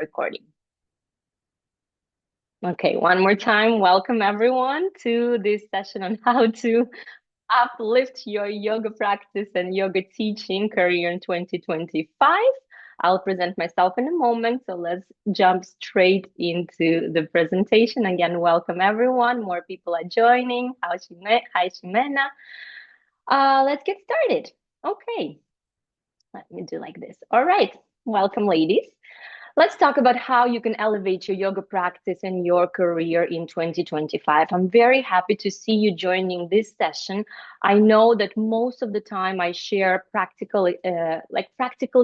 Recording. Okay, one more time. Welcome everyone to this session on how to uplift your yoga practice and yoga teaching career in 2025. I'll present myself in a moment, so let's jump straight into the presentation. Again, welcome everyone. More people are joining. Hi, Ximena. Let's get started. Okay, let me do like this. All right, welcome, ladies. Let's talk about how you can elevate your yoga practice and your career in 2025. I'm very happy to see you joining this session. I know that most of the time I share practical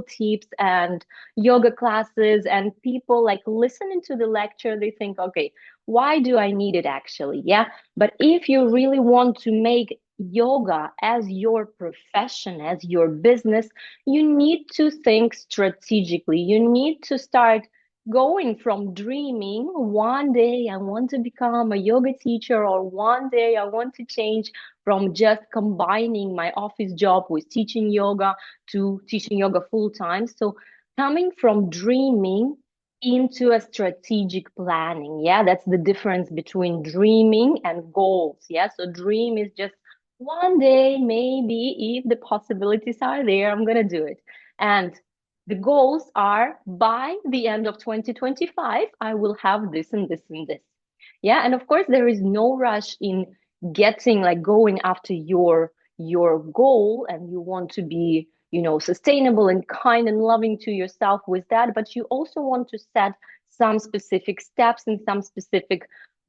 tips and yoga classes, and people like listening to the lecture, they think, okay, why do I need it actually? Yeah. But if you really want to make yoga as your profession, as your business, you need to think strategically. You need to start going from dreaming one day I want to become a yoga teacher, or one day I want to change from just combining my office job with teaching yoga to teaching yoga full time. So coming from dreaming into a strategic planning. Yeah, that's the difference between dreaming and goals. Yeah, so dream is just one day, maybe if the possibilities are there, I'm going to do it. And the goals are by the end of 2025, I will have this and this and this. Yeah. And of course, there is no rush in getting like going after your goal, and you want to be, sustainable and kind and loving to yourself with that. But you also want to set some specific steps and some specific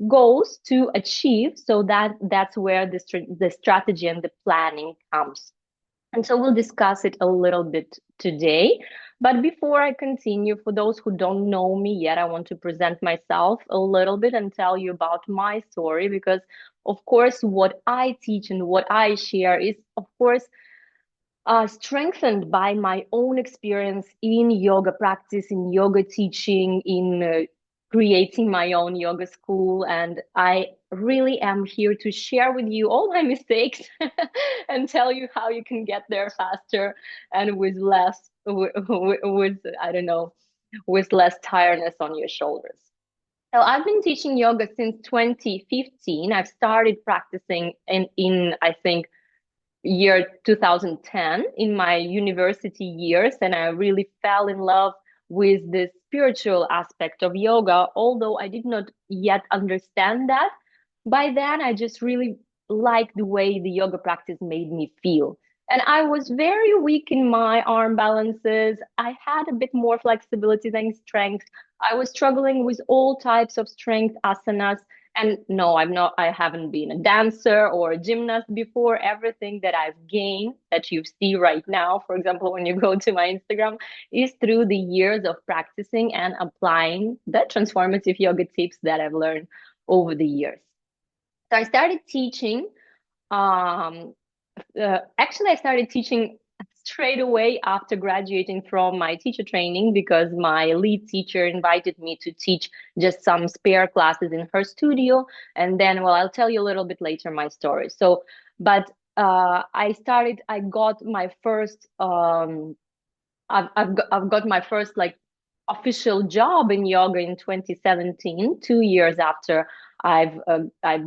goals to achieve, so that's where the strategy and the planning comes. And so we'll discuss it a little bit today. But before I continue, for those who don't know me yet, I want to present myself a little bit and tell you about my story, because of course what I teach and what I share is of course strengthened by my own experience in yoga practice, in yoga teaching, in creating my own yoga school. And I really am here to share with you all my mistakes and tell you how you can get there faster and with less, with, I don't know, with less tiredness on your shoulders. So I've been teaching yoga since 2015. I've started practicing in I think year 2010 in my university years, and I really fell in love with the spiritual aspect of yoga, although I did not yet understand that. By then I just really liked the way the yoga practice made me feel. And I was very weak in my arm balances. I had a bit more flexibility than strength. I was struggling with all types of strength asanas. And no, I haven't been a dancer or a gymnast before. Everything that I've gained that you see right now, for example, when you go to my Instagram, is through the years of practicing and applying the transformative yoga tips that I've learned over the years. So I started teaching. Um, Actually, I started teaching straight away after graduating from my teacher training, because my lead teacher invited me to teach just some spare classes in her studio. And then, well, I'll tell you a little bit later my story. So, but I got my first, I've got my first like official job in yoga in 2017, 2 years after I've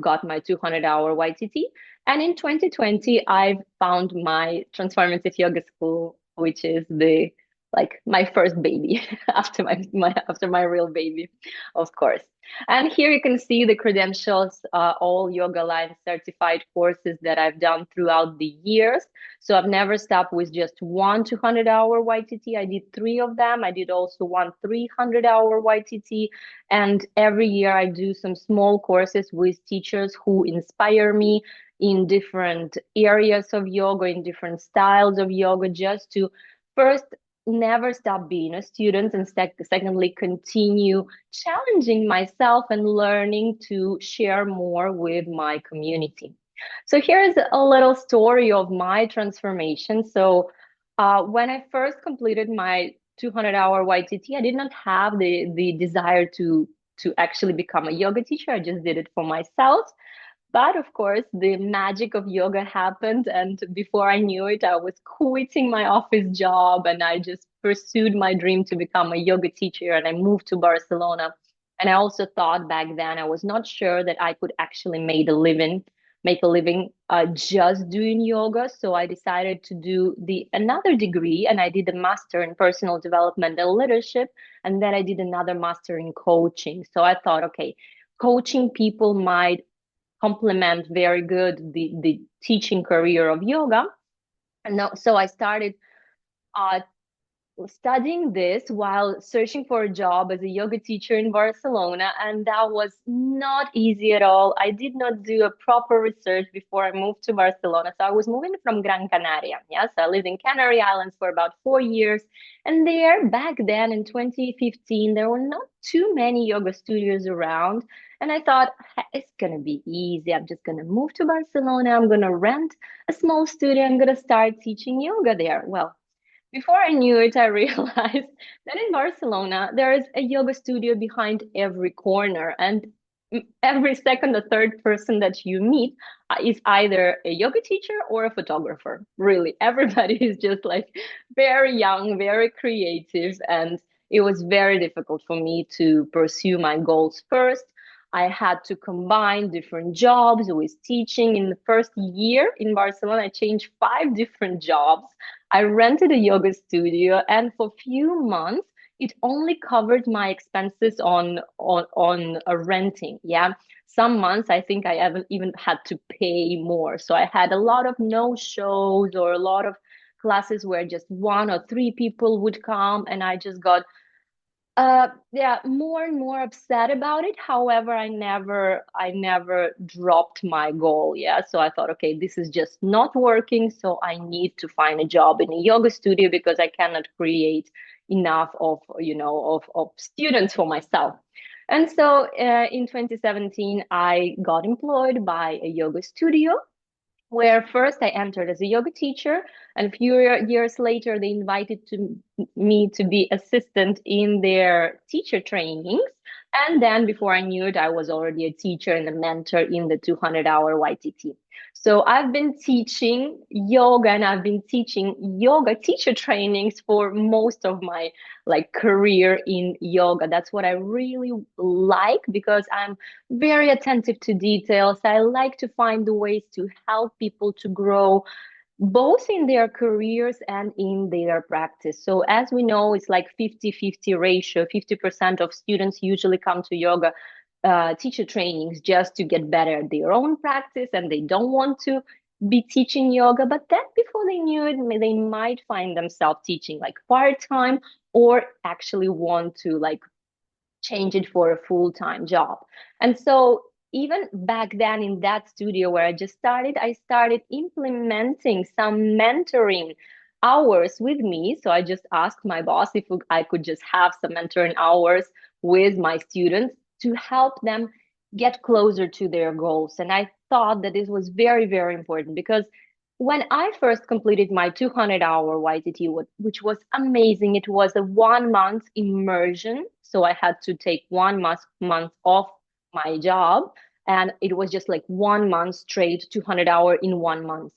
got my 200-hour YTT. And in 2020, I've found my transformative yoga school, which is the like my first baby after my real baby, of course. And here you can see the credentials, all Yoga Alliance certified courses that I've done throughout the years. So I've never stopped with just one 200-hour YTT. I did three of them. I did also one 300-hour YTT. And every year I do some small courses with teachers who inspire me in different areas of yoga, in different styles of yoga, just to first never stop being a student, and secondly continue challenging myself and learning to share more with my community. So here's a little story of my transformation. So when I first completed my 200-hour YTT, I did not have the desire to actually become a yoga teacher. I just did it for myself. But of course, the magic of yoga happened. And before I knew it, I was quitting my office job and I just pursued my dream to become a yoga teacher. And I moved to Barcelona. And I also thought back then I was not sure that I could actually make a living just doing yoga. So I decided to do the another degree and I did a master in personal development and leadership. And then I did another master in coaching. So I thought, okay, coaching people might complement very good the teaching career of yoga. And so I started uh, studying this while searching for a job as a yoga teacher in Barcelona, and that was not easy at all. I did not do a proper research before I moved to Barcelona. So I was moving from Gran Canaria. Yes, I lived in Canary Islands for about 4 years. And there, back then in 2015, there were not too many yoga studios around. And I thought, it's going to be easy. I'm just going to move to Barcelona. I'm going to rent a small studio. I'm going to start teaching yoga there. Well, before I knew it, I realized that in Barcelona, there is a yoga studio behind every corner. And every second or third person that you meet is either a yoga teacher or a photographer. Really, everybody is just like very young, very creative. And it was very difficult for me to pursue my goals first. I had to combine different jobs with teaching. In the first year in Barcelona, I changed 5 different jobs. I rented a yoga studio, and for a few months, it only covered my expenses on a renting. Yeah, some months I think I haven't even had to pay more. So I had a lot of no shows or a lot of classes where just 1 or 3 people would come, and I just got yeah, more and more upset about it. However, I never dropped my goal. Yeah. So I thought, okay, this is just not working. So I need to find a job in a yoga studio because I cannot create enough of students for myself. And so in 2017, I got employed by a yoga studio where first I entered as a yoga teacher, and a few years later they invited me to be assistant in their teacher trainings. And then before I knew it, I was already a teacher and a mentor in the 200-hour YTT. So I've been teaching yoga and I've been teaching yoga teacher trainings for most of my like career in yoga. That's what I really like because I'm very attentive to details. I like to find the ways to help people to grow both in their careers and in their practice. So as we know, it's like 50-50 ratio. 50% of students usually come to yoga teacher trainings just to get better at their own practice and they don't want to be teaching yoga. But then before they knew it, they might find themselves teaching like part-time or actually want to like change it for a full-time job. And so even back then in that studio where I just started, I started implementing some mentoring hours with me. So I just asked my boss if I could just have some mentoring hours with my students to help them get closer to their goals. And I thought that this was very, very important because when I first completed my 200-hour YTT, which was amazing, it was a 1 month immersion. So I had to take 1 month off my job. And it was just like 1 month straight, 200 hour in 1 month.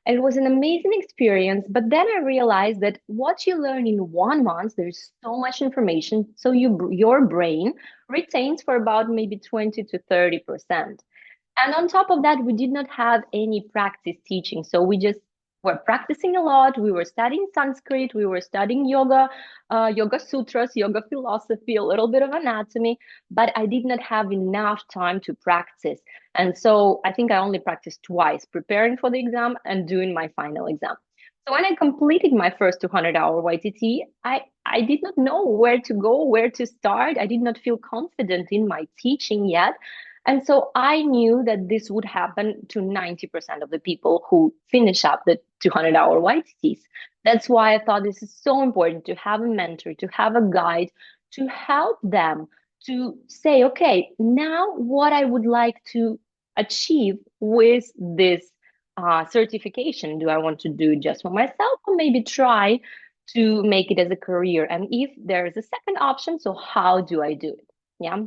And it was an amazing experience. But then I realized that what you learn in 1 month, there's so much information. So your brain retains for about maybe 20 to 30%. And on top of that, we did not have any practice teaching. So we just were practicing a lot. We were studying Sanskrit. We were studying yoga, yoga sutras, yoga philosophy, a little bit of anatomy, but I did not have enough time to practice. And so I think I only practiced twice, preparing for the exam and doing my final exam. So when I completed my first 200-hour YTT, I did not know where to go, where to start. I did not feel confident in my teaching yet. And so I knew that this would happen to 90% of the people who finish up the 200-hour YTTs. That's why I thought this is so important to have a mentor, to have a guide, to help them to say, okay, now what I would like to achieve with this certification. Do I want to do it just for myself or maybe try to make it as a career? And if there is a second option, so how do I do it? Yeah.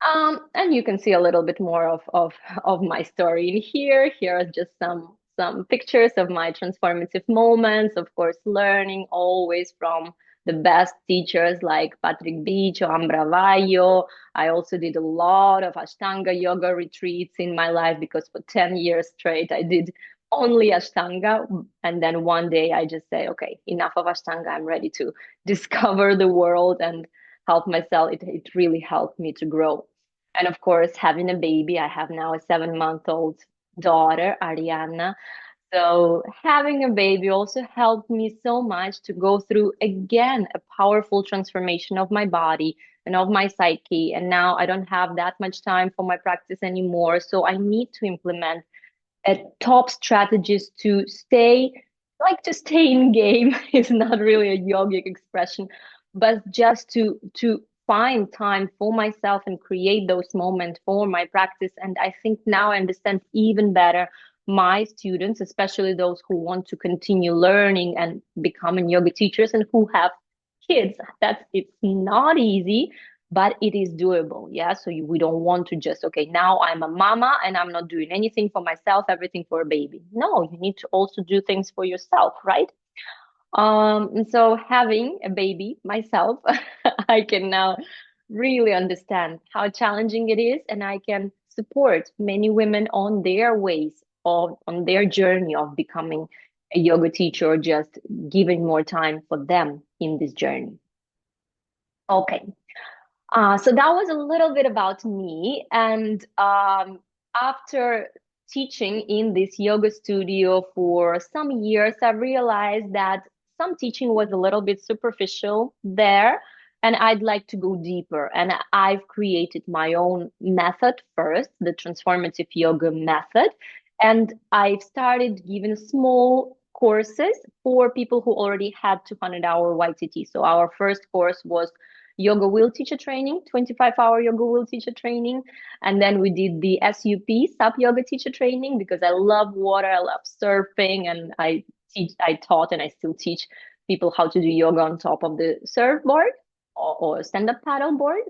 And you can see a little bit more of my story in here. Here are just some pictures of my transformative moments. Of course, learning always from the best teachers like Patrick Beach or Ambravaio. I also did a lot of Ashtanga yoga retreats in my life because for 10 years straight I did only Ashtanga. And then one day I just say, okay, enough of Ashtanga. I'm ready to discover the world and help myself. It really helped me to grow. And of course, having a baby, I have now a 7-month-old daughter, Ariana. So having a baby also helped me so much to go through again a powerful transformation of my body and of my psyche. And now I don't have that much time for my practice anymore. So I need to implement a top strategies to stay, like to stay in game is not really a yogic expression, but just to find time for myself and create those moments for my practice. And I think now I understand even better my students, especially those who want to continue learning and becoming yoga teachers and who have kids. That it's not easy, but it is doable. Yeah. So we don't want to just, okay, now I'm a mama and I'm not doing anything for myself, everything for a baby. No, you need to also do things for yourself, right? And so having a baby myself, I can now really understand how challenging it is, and I can support many women on their ways of on their journey of becoming a yoga teacher or just giving more time for them in this journey. Okay. So that was a little bit about me. And after teaching in this yoga studio for some years, I realized that some teaching was a little bit superficial there, and I'd like to go deeper. And I've created my own method first, the transformative yoga method. And I've started giving small courses for people who already had 200-hour YTT. So our first course was yoga wheel teacher training, 25-hour yoga wheel teacher training. And then we did the SUP yoga teacher training because I love water, I love surfing, and I taught and I still teach people how to do yoga on top of the surfboard or stand-up paddle board.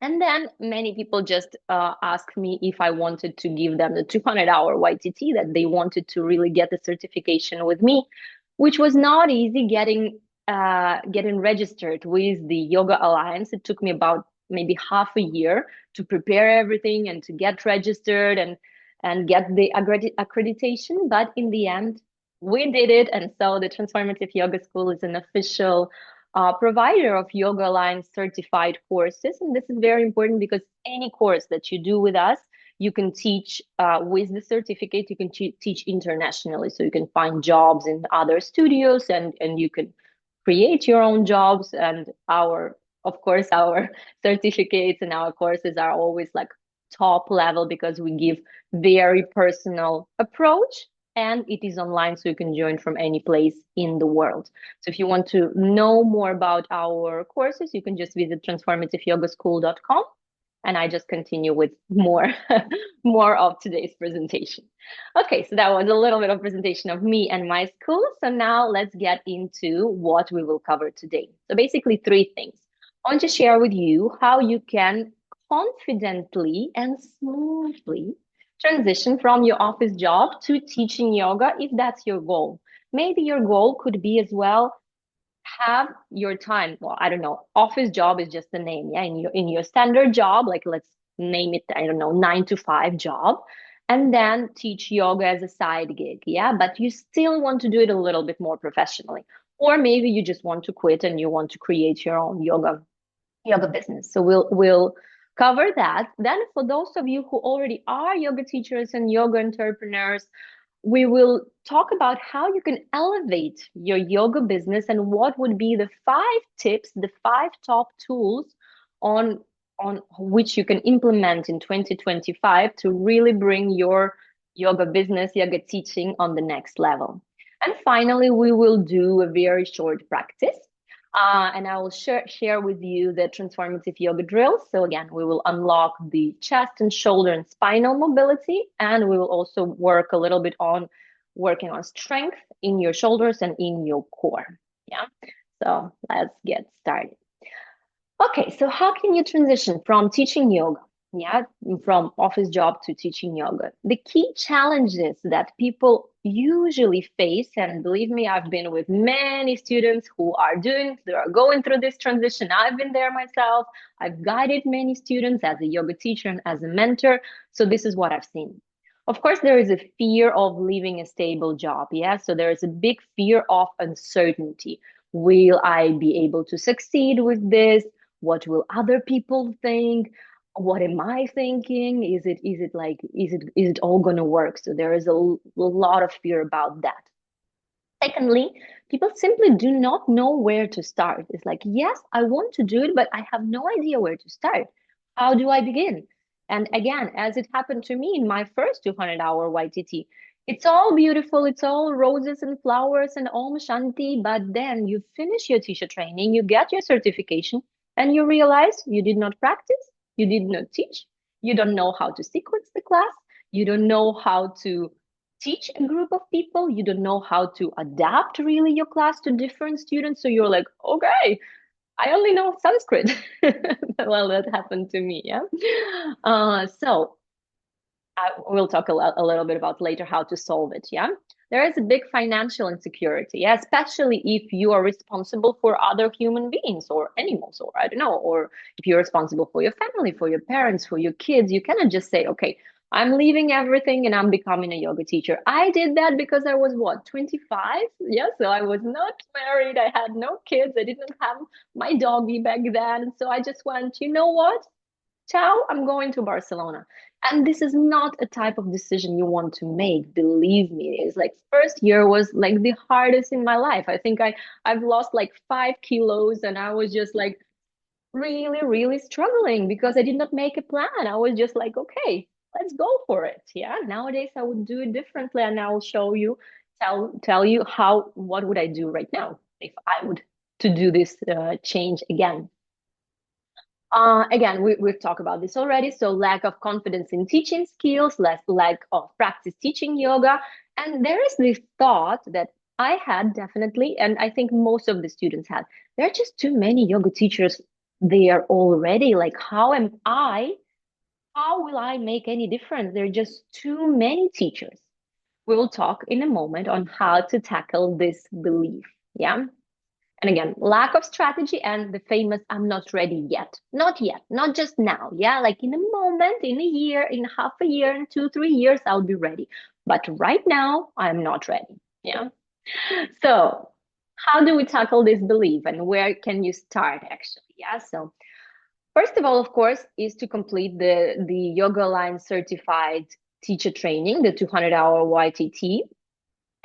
And then many people just asked me if I wanted to give them the 200-hour YTT, that they wanted to really get the certification with me, which was not easy getting registered with the Yoga Alliance. It took me about maybe half a year to prepare everything and to get registered and get the accreditation. But in the end, we did it. And so the Transformative Yoga School is an official provider of Yoga Alliance certified courses. And this is very important because any course that you do with us, you can teach with the certificate, you can teach internationally. So you can find jobs in other studios and you can create your own jobs. And of course, our certificates and our courses are always like top level because we give very personal approach and it is online so you can join from any place in the world. So if you want to know more about our courses, you can just visit transformativeyogaschool.com and I just continue with more more of today's presentation. Okay, so that was a little bit of presentation of me and my school. So now let's get into what we will cover today. So basically three things. I want to share with you how you can confidently and smoothly transition from your office job to teaching yoga if that's your goal. Maybe your goal could be as well have your time. Well, I don't know. Office job is just the name. Yeah. In your standard job, like let's name it, I don't know, 9 to 5 job, and then teach yoga as a side gig. Yeah. But you still want to do it a little bit more professionally. Or maybe you just want to quit and you want to create your own yoga business. So we'll cover that. Then for those of you who already are yoga teachers and yoga entrepreneurs, we will talk about how you can elevate your yoga business and what would be the 5 tips, the 5 top tools on which you can implement in 2025 to really bring your yoga business, yoga teaching on the next level. And finally, we will do a very short practice. And I will share with you the transformative yoga drills. So again, we will unlock the chest and shoulder and spinal mobility, and we will also work a little bit on working on strength in your shoulders and in your core. Yeah. So let's get started. Okay, so how can you transition from teaching yoga, yeah, from office job to teaching yoga? The key challenges that people usually face, and believe me, I've been with many students they are going through this transition. I've been there myself. I've guided many students as a yoga teacher and as a mentor. So this is what I've seen. Of course, there is a fear of leaving a stable job, yeah. So there is a big fear of uncertainty. Will I be able to succeed with this? What will other people think? What am I thinking? Is it all gonna work? So there is lot of fear about that. Secondly, people simply do not know where to start. It's like, yes, I want to do it, but I have no idea where to start. How do I begin? And again, as it happened to me in my first 200-hour YTT, it's all beautiful, it's all roses and flowers and Om Shanti, but then you finish your teacher training, you get your certification, and you realize you did not practice, you did not teach, you don't know how to sequence the class, you don't know how to teach a group of people, you don't know how to adapt really your class to different students. So you're like, okay, I only know Sanskrit. Well, that happened to me, yeah. So I will talk a little bit about later how to solve it, yeah. There is a big financial insecurity, yeah, especially if you are responsible for other human beings or animals, or I don't know, or if you're responsible for your family, for your parents, for your kids, you cannot just say, okay, I'm leaving everything and I'm becoming a yoga teacher. I did that because I was what, 25? Yeah, so I was not married, I had no kids, I didn't have my doggy back then. So I just went, you know what? Ciao, I'm going to Barcelona. And this is not a type of decision you want to make. Believe me, it's like first year was like the hardest in my life. I think I've lost like 5 kilos and I was just like really, really struggling because I did not make a plan. I was just like, okay, let's go for it. Yeah. Nowadays I would do it differently and I will show you, tell you what would I do right now if I would to do this change again. Again, we've talked about this already. So lack of confidence in teaching skills, less lack of practice teaching yoga. And there is this thought that I had definitely, and I think most of the students had, there are just too many yoga teachers there already. Like, how will I make any difference? There are just too many teachers. We will talk in a moment on how to tackle this belief. Yeah. And again, lack of strategy and the famous I'm not ready yet. Not yet, not just now. Yeah, like in a moment, in a year, in half a year, in 2, 3 years, I'll be ready. But right now, I'm not ready. Yeah. So, how do we tackle this belief and where can you start actually? Yeah. So, first of all, of course, is to complete the Yoga Line certified teacher training, the 200-hour YTT.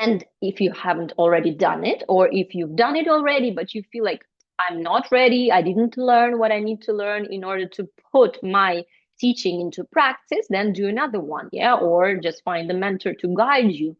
And if you haven't already done it, or if you've done it already, but you feel like I'm not ready, I didn't learn what I need to learn in order to put my teaching into practice, then do another one, yeah, or just find a mentor to guide you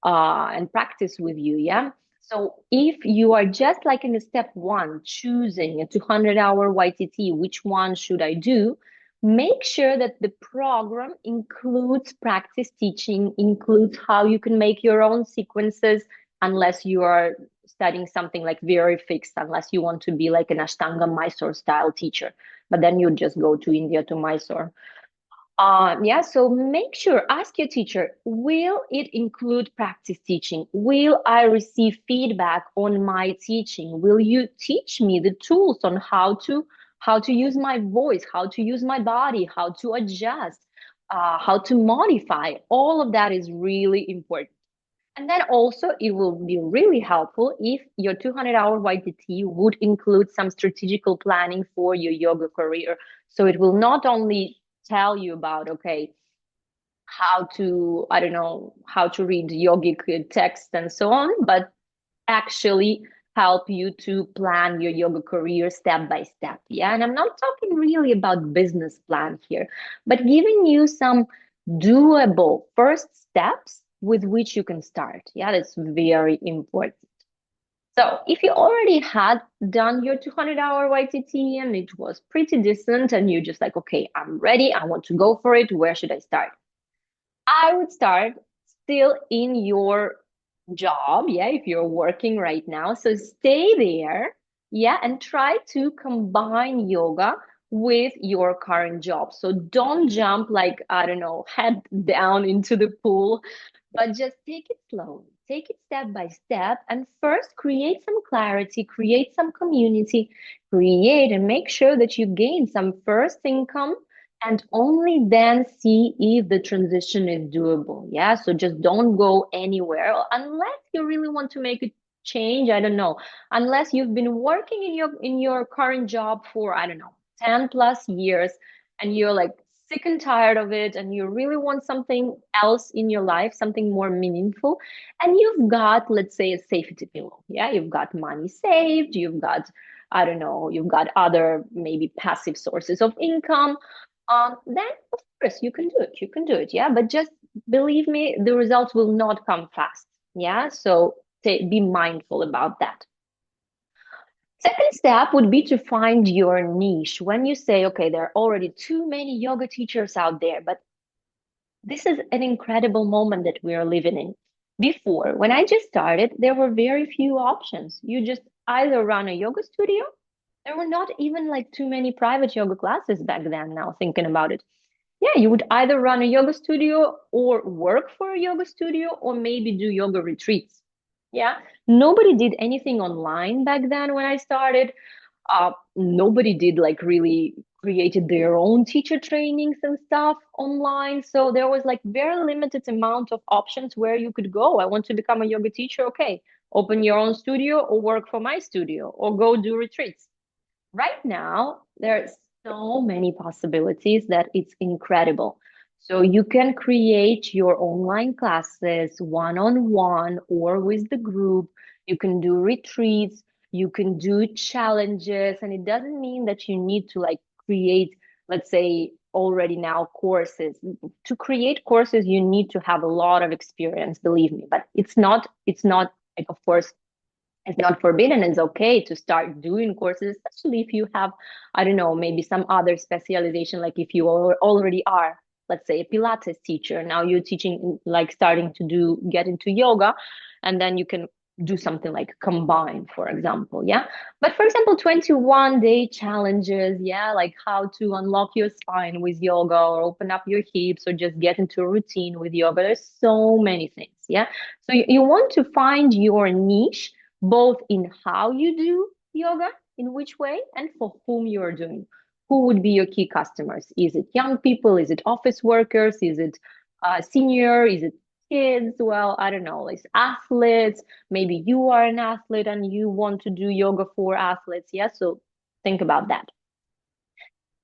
and practice with you, yeah. So if you are just like in the step one, choosing a 200-hour YTT, which one should I do? Make sure that the program includes practice teaching, includes how you can make your own sequences, unless you are studying something like very fixed, unless you want to be like an Ashtanga Mysore style teacher. But then you just go to India to Mysore. Yeah, so make sure, ask your teacher, will it include practice teaching? Will I receive feedback on my teaching? Will you teach me the tools on how to use my voice, how to use my body, how to adjust, how to modify? All of that is really important. And then also, it will be really helpful if your 200-hour YTT would include some strategical planning for your yoga career. So it will not only tell you about, okay, how to, I don't know, how to read yogic text and so on, but actually help you to plan your yoga career step by step. Yeah. And I'm not talking really about business plan here, but giving you some doable first steps with which you can start. Yeah, that's very important. So if you already had done your 200-hour YTT and it was pretty decent and you're just like, okay, I'm ready, I want to go for it, where should I start? I would start still in your job, yeah, if you're working right now. So stay there Yeah, and try to combine yoga with your current job. So don't jump like, I don't know, head down into the pool, but just take it slowly. Take it step by step, and first create some clarity, create some community, create and make sure that you gain some first income, and only then see if the transition is doable. Yeah, so just don't go anywhere unless you really want to make a change. I don't know, unless you've been working in your current job for, I don't know, 10 plus years, and you're like sick and tired of it, and you really want something else in your life, something more meaningful, and you've got, let's say, a safety pillow. Yeah, you've got money saved, you've got, I don't know, you've got other maybe passive sources of income. Then of course you can do it. You can do it. Yeah, but just believe me, the results will not come fast. Yeah, so be mindful about that. Second step would be to find your niche. When you say, okay, there are already too many yoga teachers out there, but this is an incredible moment that we are living in. Before, when I just started, there were very few options. You just either run a yoga studio. There were not even like too many private yoga classes back then, now thinking about it. Yeah, you would either run a yoga studio or work for a yoga studio or maybe do yoga retreats. Yeah, nobody did anything online back then when I started. Nobody did like really created their own teacher trainings and stuff online. So there was like very limited amount of options where you could go. I want to become a yoga teacher. Okay, open your own studio or work for my studio or go do retreats. Right now, there's so many possibilities that it's incredible. So you can create your online classes one-on-one or with the group. You can do retreats, you can do challenges, and it doesn't mean that you need to like create, let's say, already now courses. To create courses, you need to have a lot of experience, believe me, but it's not like, of course, it's not forbidden. It's okay to start doing courses, especially if you have, I don't know, maybe some other specialization, like if you already are, let's say, a Pilates teacher. Now you're teaching, like starting to get into yoga, and then you can do something like combine, for example. Yeah. But for example, 21-day challenges, yeah, like how to unlock your spine with yoga or open up your hips or just get into a routine with yoga. There's so many things. Yeah. So you want to find your niche both in how you do yoga, in which way, and for whom you're doing. Who would be your key customers? Is it young people? Is it office workers? Is it senior? Is it kids? Well, I don't know. It's athletes. Maybe you are an athlete and you want to do yoga for athletes. Yeah, so think about that.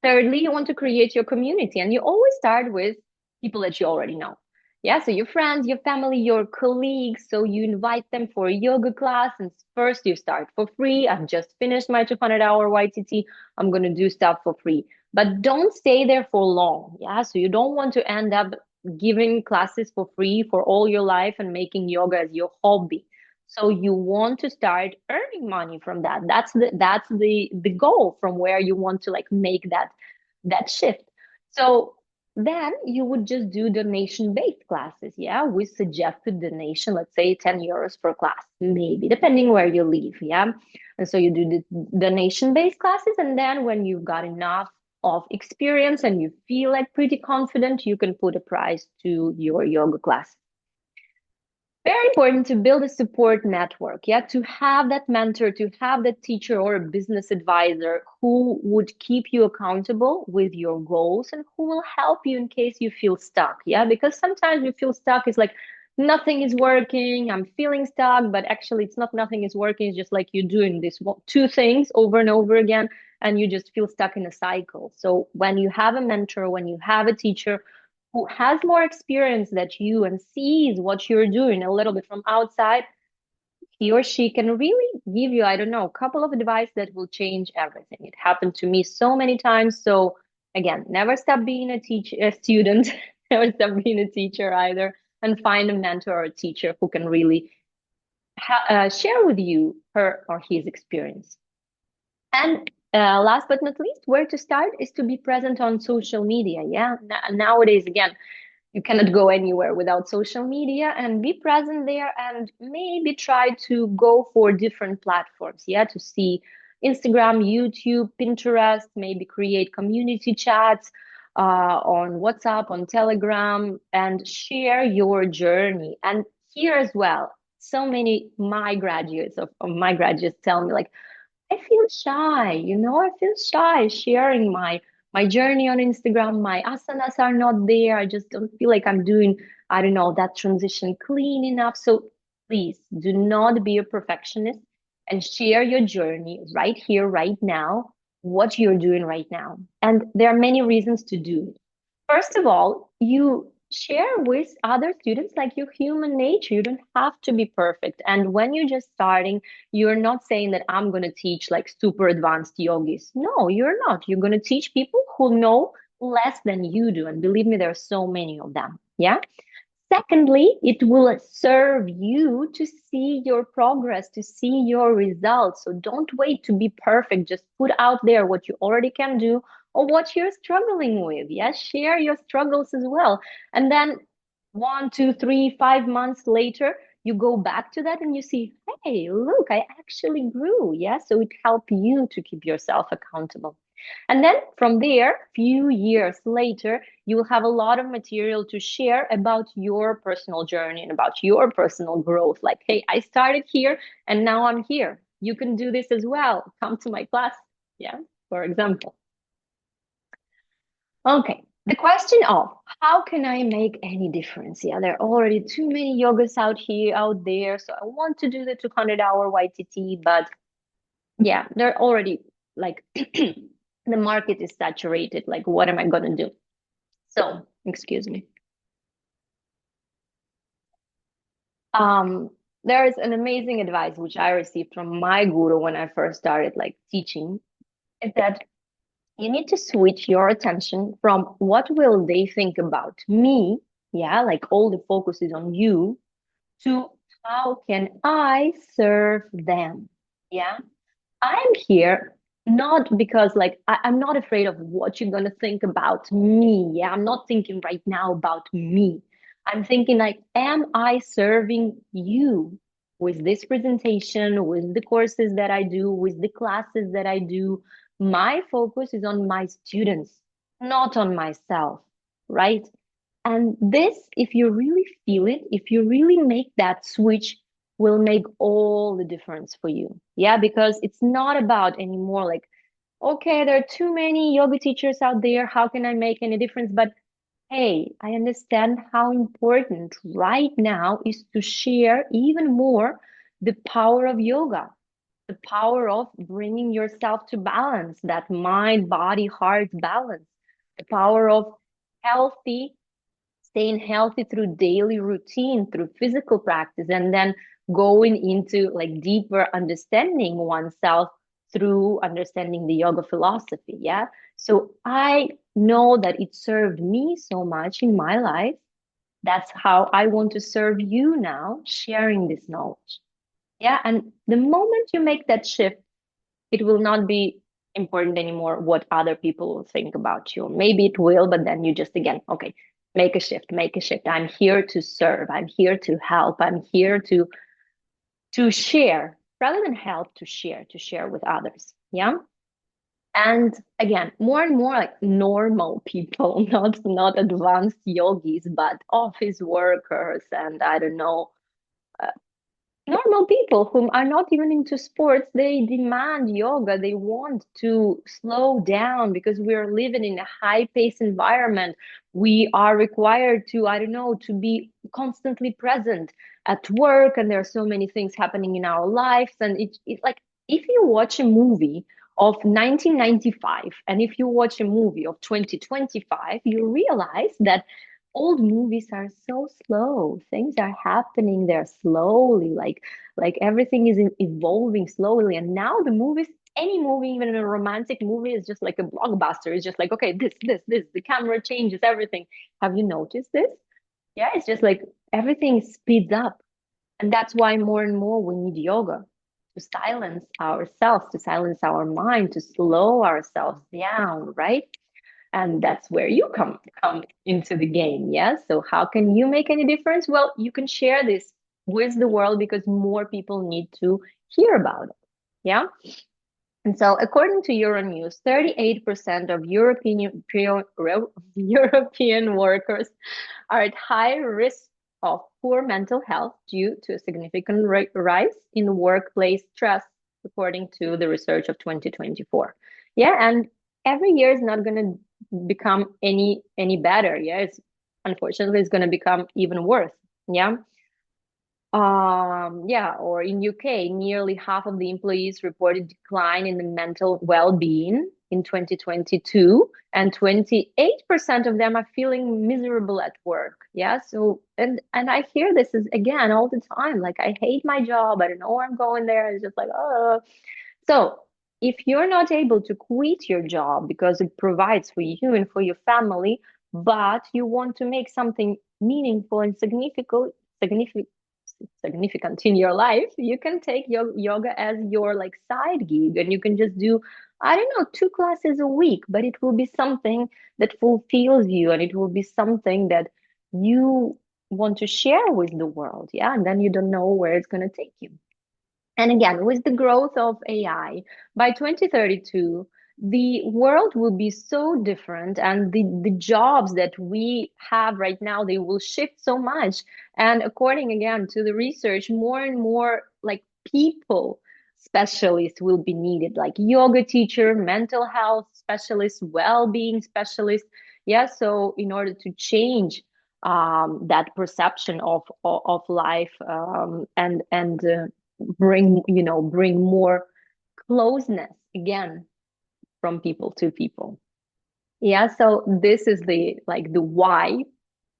Thirdly, you want to create your community, and you always start with people that you already know. Yeah, so your friends, your family, your colleagues. So you invite them for a yoga class, and first you start for free. I've just finished my 200-hour YTT. I'm going to do stuff for free, but don't stay there for long. Yeah, so you don't want to end up giving classes for free for all your life and making yoga as your hobby. So you want to start earning money from that. That's the goal from where you want to like make that shift. So then you would just do donation-based classes, yeah, with suggested donation, let's say 10 euros per class, maybe, depending where you live, yeah. And so you do the donation-based classes, and then when you've got enough of experience and you feel like pretty confident, you can put a price to your yoga class. Very important to build a support network, yeah, to have that mentor, to have that teacher or a business advisor who would keep you accountable with your goals and who will help you in case you feel stuck, yeah, because sometimes you feel stuck. It's like nothing is working, I'm feeling stuck, but actually it's not nothing is working. It's just like you're doing this two things over and over again, and you just feel stuck in a cycle. So when you have a mentor, when you have a teacher who has more experience that you and sees what you're doing a little bit from outside, he or she can really give you, I don't know, a couple of advice that will change everything. It happened to me so many times. So again, never stop being a student, never stop being a teacher either, and find a mentor or a teacher who can really share with you her or his experience. And last but not least, where to start is to be present on social media. Yeah, nowadays, again, you cannot go anywhere without social media, and be present there and maybe try to go for different platforms, yeah, to see Instagram, YouTube, Pinterest, maybe create community chats on WhatsApp, on Telegram, and share your journey. And here as well, so many my graduates of my graduates tell me like, I feel shy, I feel shy sharing my journey on Instagram. My asanas are not there. I just don't feel like I'm doing, I don't know, that transition clean enough. So please do not be a perfectionist and share your journey right here, right now, what you're doing right now. And there are many reasons to do it. First of all, you share with other students like your human nature. You don't have to be perfect. And when you're just starting, you're not saying that I'm going to teach like super advanced yogis. No, you're not. You're going to teach people who know less than you do. And believe me, there are so many of them. Yeah. Secondly, it will serve you to see your progress, to see your results. So don't wait to be perfect. Just put out there what you already can do or what you're struggling with. Yes, share your struggles as well. And then 1, 2, 3, 5 months later, you go back to that and you see, hey, look, I actually grew. Yeah. So it helps you to keep yourself accountable. And then from there, few years later, you will have a lot of material to share about your personal journey and about your personal growth. Like, hey, I started here and now I'm here. You can do this as well. Come to my class. Yeah, for example. Okay. The question of how can I make any difference? Yeah, there are already too many yogas out there. So I want to do the 200-hour YTT, but yeah, they're already like the market is saturated. Like, what am I gonna do? So, excuse me. Um, there is an amazing advice which I received from my guru when I first started like teaching, is that you need to switch your attention from what will they think about me, yeah, like all the focus is on you, to how can I serve them? Yeah. I'm here not because like I'm not afraid of what you're gonna think about me. Yeah, I'm not thinking right now about me. I'm thinking like, am I serving you with this presentation, with the courses that I do, with the classes that I do? My focus is on my students, not on myself, right? And this, if you really feel it, if you really make that switch, will make all the difference for you. Yeah, because it's not about anymore like, okay, there are too many yoga teachers out there. How can I make any difference? But hey, I understand how important right now is to share even more the power of yoga, the power of bringing yourself to balance, that mind, body, heart balance, the power of healthy staying healthy through daily routine, through physical practice, and then going into like deeper understanding oneself through understanding the yoga philosophy. Yeah. So I know that it served me so much in my life. That's how I want to serve you now, sharing this knowledge. Yeah. And the moment you make that shift, it will not be important anymore what other people will think about you. Maybe it will, but then you just again, okay, make a shift, make a shift. I'm here to serve. I'm here to help. I'm here to share rather than help, to share with others. Yeah. And again, more and more like normal people, not advanced yogis, but office workers and I don't know, uh, normal people who are not even into sports, they demand yoga. They want to slow down because we are living in a high-paced environment. We are required to, I don't know, to be constantly present at work, and there are so many things happening in our lives. And it's like if you watch a movie of 1995 and if you watch a movie of 2025, you realize that old movies are so slow. Things are happening there slowly, like everything is evolving slowly. And now the movies, any movie, even a romantic movie, is just like a blockbuster. It's just like, okay, this, the camera changes everything. Have you noticed this? Yeah, it's just like everything speeds up. And that's why more and more we need yoga to silence ourselves, to silence our mind, to slow ourselves down, right? And that's where you come into the game. Yes. So how can you make any difference? Well, you can share this with the world because more people need to hear about it. Yeah. And so, according to Euronews, 38% of European workers are at high risk of poor mental health due to a significant rise in workplace stress, according to the research of 2024. Yeah, and every year is not going to become any better. Yeah, it's unfortunately it's going to become even worse. Yeah. Yeah, or in UK, nearly half of the employees reported decline in the mental well-being in 2022, and 28% of them are feeling miserable at work. Yeah, so and I hear this is again all the time. Like, I hate my job, I don't know where I'm going there. It's just like, oh. So if you're not able to quit your job because it provides for you and for your family, but you want to make something meaningful and significant in your life, you can take your yoga as your like side gig, and you can just do, I don't know, 2 classes a week, but it will be something that fulfills you, and it will be something that you want to share with the world. Yeah, and then you don't know where it's going to take you. And again, with the growth of AI, by 2032, the world will be so different, and the jobs that we have right now, they will shift so much. And according again to the research, more and more like people specialists will be needed, like yoga teacher, mental health specialists, well-being specialists. Yeah, so in order to change that perception of life, and bring more closeness again from people to people. Yeah, so this is the like the why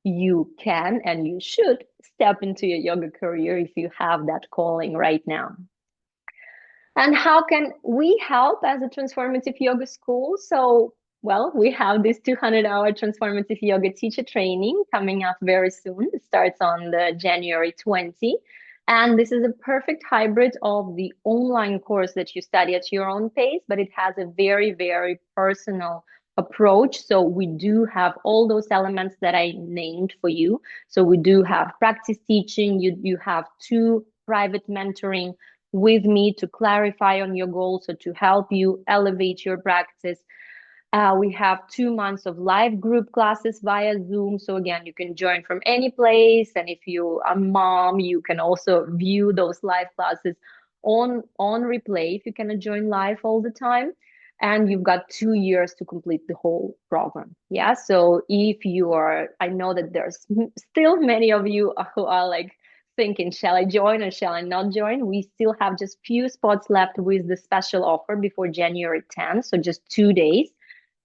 you can and you should step into your yoga career if you have that calling right now. And how can we help as a transformative yoga school? So, well, we have this 200-hour transformative yoga teacher training coming up very soon. It starts on the January 20. And this is a perfect hybrid of the online course that you study at your own pace, but it has a very, very personal approach. So we do have all those elements that I named for you. So we do have practice teaching, you have 2 private mentoring with me to clarify on your goals, so to help you elevate your practice. We have 2 months of live group classes via Zoom. So again, you can join from any place. And if you are a mom, you can also view those live classes on replay if you cannot join live all the time. And you've got 2 years to complete the whole program. Yeah. So if you are, I know that there's still many of you who are like thinking, shall I join or shall I not join? We still have just few spots left with the special offer before January 10th. So just 2 days.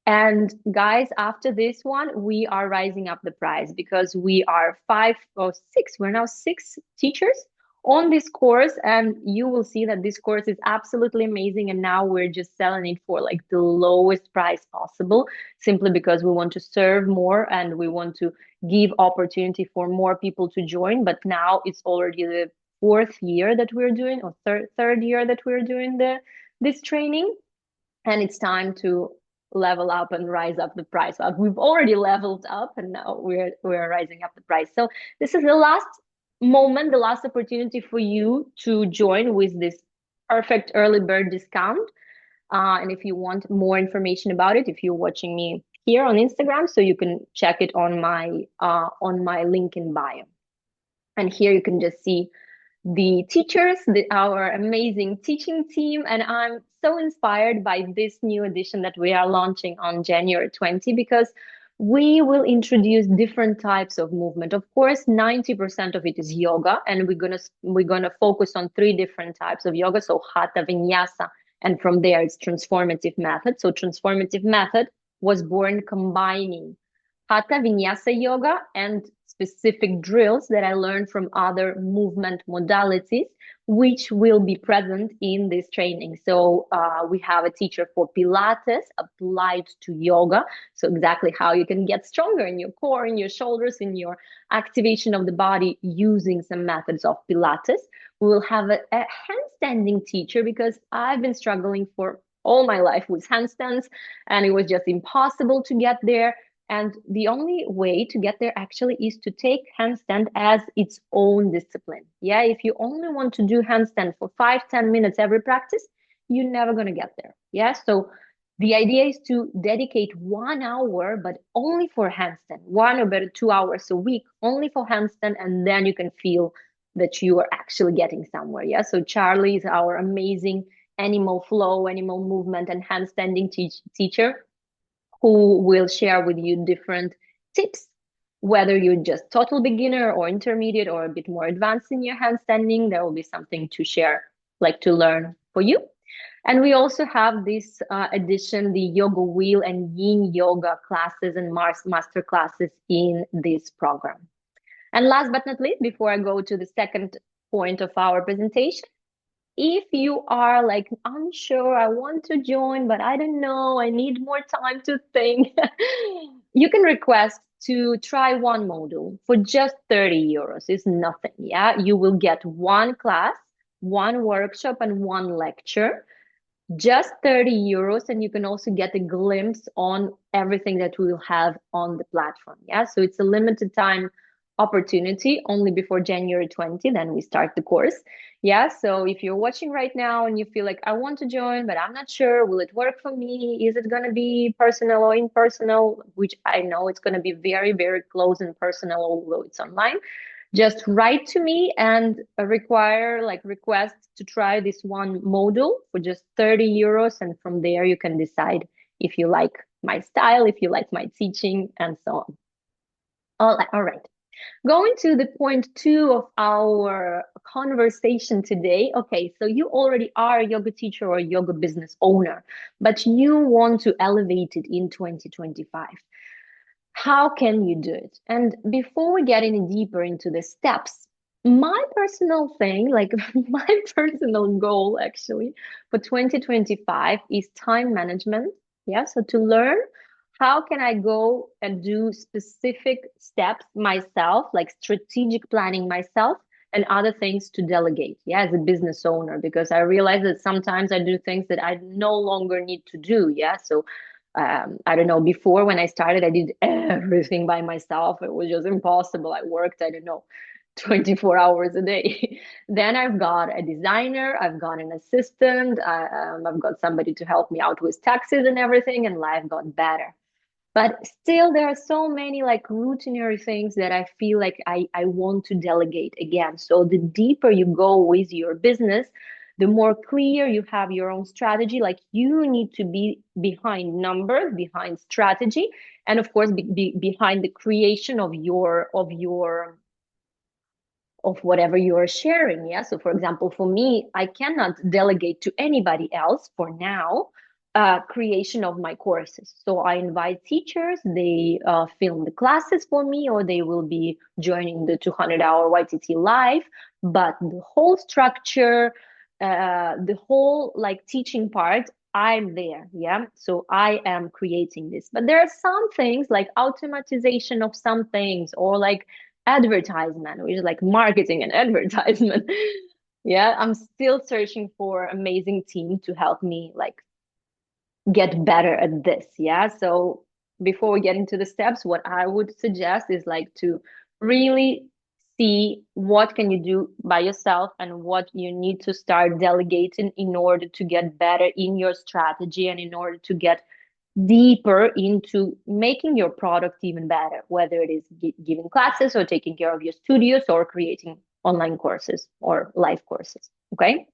And guys, after this one, we are rising up the price because we are 5 or 6, we're now 6 teachers on this course. And you will see that this course is absolutely amazing. And now we're just selling it for like the lowest price possible, simply because we want to serve more and we want to give opportunity for more people to join. But now it's already the 4th year that we're doing, or third year that we're doing this training. And it's time to level up and rise up the price. Well, we've already leveled up, and now we're rising up the price. So this is the last moment, the last opportunity for you to join with this perfect early bird discount. And if you want more information about it, if you're watching me here on Instagram, so you can check it on my link in bio. And here you can just see the teachers, our amazing teaching team. And I'm so inspired by this new edition that we are launching on January 20, because we will introduce different types of movement. Of course, 90% of it is yoga, and we're gonna focus on 3 different types of yoga. So Hatha, Vinyasa, and from there it's transformative method. So transformative method was born combining Hatha Vinyasa yoga and specific drills that I learned from other movement modalities, which will be present in this training. So we have a teacher for Pilates applied to yoga. So exactly how you can get stronger in your core, in your shoulders, in your activation of the body using some methods of Pilates. We will have a handstanding teacher, because I've been struggling for all my life with handstands, and it was just impossible to get there. And the only way to get there actually is to take handstand as its own discipline. Yeah, if you only want to do handstand for 5-10 minutes every practice, you're never going to get there. Yeah. So the idea is to dedicate 1 hour, but only for handstand, 1 or better 2 hours a week, only for handstand. And then you can feel that you are actually getting somewhere. Yeah. So Charlie is our amazing animal flow, animal movement, and handstanding teacher who will share with you different tips, whether you're just total beginner or intermediate or a bit more advanced in your handstanding. There will be something to share, like to learn for you. And we also have this addition, the yoga wheel and yin yoga classes and master classes in this program. And last but not least, before I go to the second point of our presentation, if you are like unsure, I want to join, but I don't know, I need more time to think, you can request to try one module for just 30 euros. It's nothing. Yeah. You will get one class, one workshop, and one lecture, just 30 euros. And you can also get a glimpse on everything that we will have on the platform. Yeah. So it's a limited time opportunity, only before January 20, then we start the course. Yeah. So if you're watching right now and you feel like I want to join, but I'm not sure, will it work for me? Is it going to be personal or impersonal? Which I know it's going to be very, very close and personal, although it's online. Just write to me and request to try this one module for just 30 euros. And from there, you can decide if you like my style, if you like my teaching, and so on. All right. Going to the point two of our conversation today. Okay, so you already are a yoga teacher or a yoga business owner, but you want to elevate it in 2025. How can you do it? And before we get any deeper into the steps, my personal thing, like my personal goal actually for 2025 is time management. Yeah, so to learn how can I go and do specific steps myself, like strategic planning myself, and other things to delegate, yeah, as a business owner, because I realize that sometimes I do things that I no longer need to do. Yeah, so I don't know, before when I started, I did everything by myself. It was just impossible. I worked, I don't know, 24 hours a day. Then I've got a designer, I've got an assistant, I've got somebody to help me out with taxes and everything, and life got better. But still, there are so many like routinary things that I feel like I want to delegate again. So the deeper you go with your business, the more clear you have your own strategy. Like you need to be behind numbers, behind strategy, and of course behind the creation of whatever you are sharing. Yeah. So, for example, for me, I cannot delegate to anybody else for now creation of my courses. So I invite teachers, they film the classes for me, or they will be joining the 200-hour YTT live. But the whole structure, the whole like teaching part, I'm there. Yeah. So I am creating this. But there are some things like automatization of some things, or like advertisement, which is like marketing and advertisement. Yeah, I'm still searching for amazing team to help me like get better at this. Yeah. So before we get into the steps, what I would suggest is like to really see what can you do by yourself and what you need to start delegating in order to get better in your strategy and in order to get deeper into making your product even better, whether it is giving classes or taking care of your studios or creating online courses or live courses. Okay.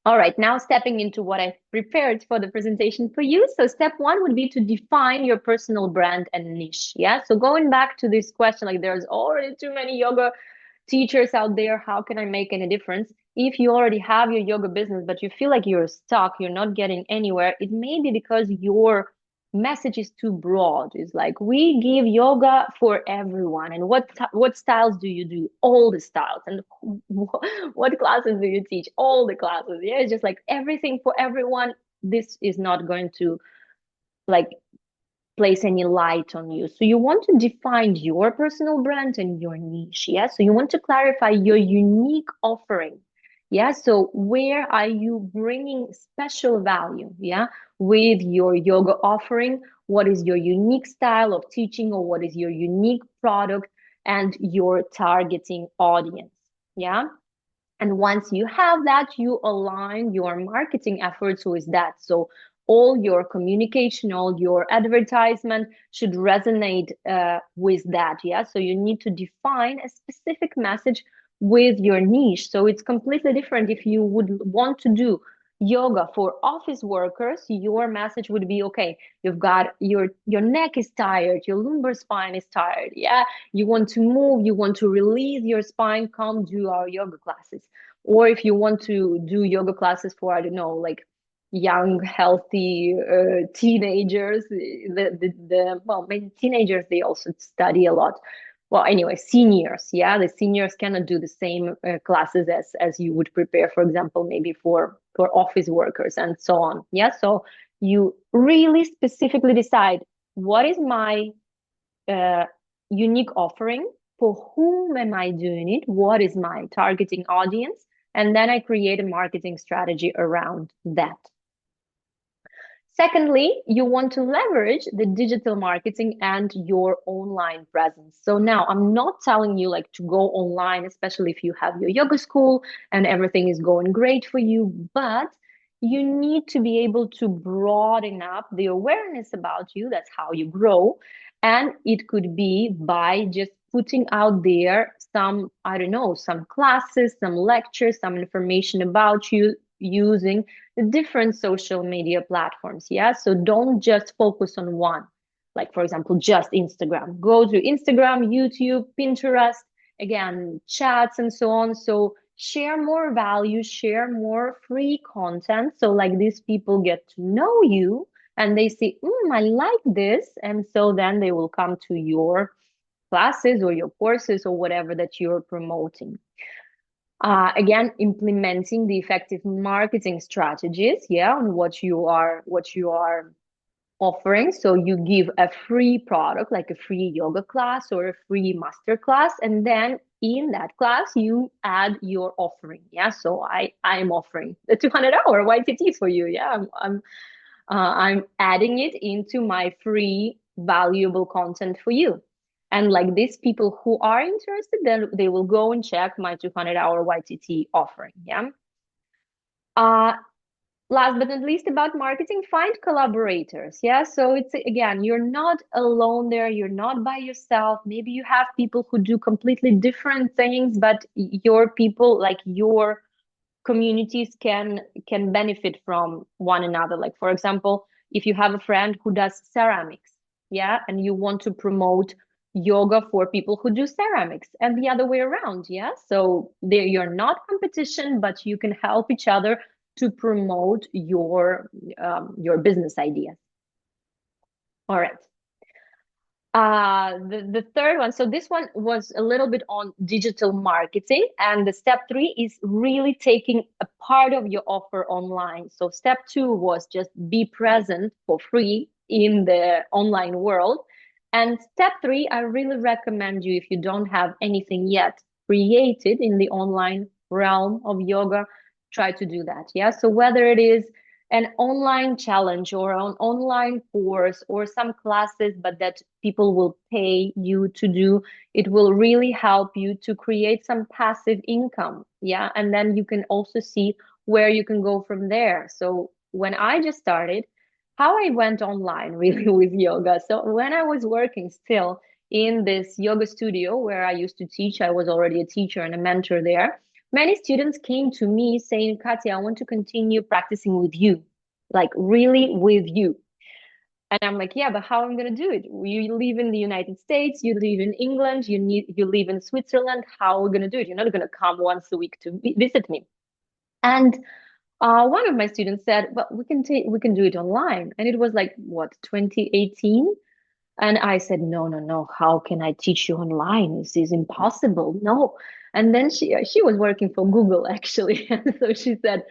All right, now stepping into what I prepared for the presentation for you. So step one would be to define your personal brand and niche. Yeah. So going back to this question, like there's already too many yoga teachers out there. How can I make any difference? If you already have your yoga business, but you feel like you're stuck, you're not getting anywhere, it may be because your message is too broad. It's like we give yoga for everyone. And what styles do you do? All the styles. And what classes do you teach? All the classes. Yeah, it's just like everything for everyone. This is not going to like place any light on you. So you want to define your personal brand and your niche. Yeah. So you want to clarify your unique offering. Yeah. So where are you bringing special value? Yeah. With your yoga offering, what is your unique style of teaching, or what is your unique product and your targeting audience? Yeah. And once you have that, you align your marketing efforts with that. So all your communication, all your advertisement should resonate with that. Yeah. So you need to define a specific message with your niche. So it's completely different if you would want to do yoga for office workers. Your message would be, okay, you've got your neck is tired, your lumbar spine is tired. Yeah. You want to move, you want to release your spine, come do our yoga classes. Or if you want to do yoga classes for, I don't know, like young, healthy teenagers, well, maybe teenagers, they also study a lot. Well, anyway, seniors, yeah, the seniors cannot do the same classes as you would prepare, for example, maybe for office workers and so on. Yeah, so you really specifically decide what is my uh, unique offering, for whom am I doing it, what is my targeting audience, and then I create a marketing strategy around that. Secondly, you want to leverage the digital marketing and your online presence. So now I'm not telling you like to go online, especially if you have your yoga school and everything is going great for you, but you need to be able to broaden up the awareness about you. That's how you grow. And it could be by just putting out there some, I don't know, some classes, some lectures, some information about you using the different social media platforms. Yeah. So don't just focus on one. Like, for example, just Instagram. Go to Instagram, YouTube, Pinterest, again, chats and so on. So share more value, share more free content. So, like, these people get to know you and they see, I like this. And so then they will come to your classes or your courses or whatever that you're promoting. Again, implementing the effective marketing strategies, yeah, on what you are offering. So you give a free product, like a free yoga class or a free master class, and then in that class you add your offering. Yeah, so I'm offering the 200-hour YTT for you. Yeah, I'm adding it into my free valuable content for you. And like these people who are interested, then they will go and check my 200-hour YTT offering. Yeah. Uh, Last but not least, about marketing, find collaborators. Yeah. So it's again, you're not alone there. You're not by yourself. Maybe you have people who do completely different things, but your people, like your communities can benefit from one another. Like, for example, if you have a friend who does ceramics, yeah, and you want to promote yoga for people who do ceramics, and the other way around. Yeah, so there, you're not competition, but you can help each other to promote your business ideas. All right. The third one, so this one was a little bit on digital marketing, and the step three is really taking a part of your offer online. So step two was just be present for free in the online world. And step three, I really recommend you, if you don't have anything yet created in the online realm of yoga, try to do that. Yeah. So whether it is an online challenge or an online course or some classes, but that people will pay you to do, it will really help you to create some passive income. Yeah. And then you can also see where you can go from there. So when I just started, how I went online really with yoga. So when I was working still in this yoga studio where I used to teach, I was already a teacher and a mentor there. Many students came to me saying, Katya, I want to continue practicing with you, like really with you. And I'm like, yeah, but how am I going to do it? You live in the United States, you live in England, you live in Switzerland. How are we going to do it? You're not going to come once a week to visit me. And one of my students said, well, we can do it online. And it was like, what, 2018? And I said, no, no, no. How can I teach you online? This is impossible. No. And then she was working for Google actually. And so she said,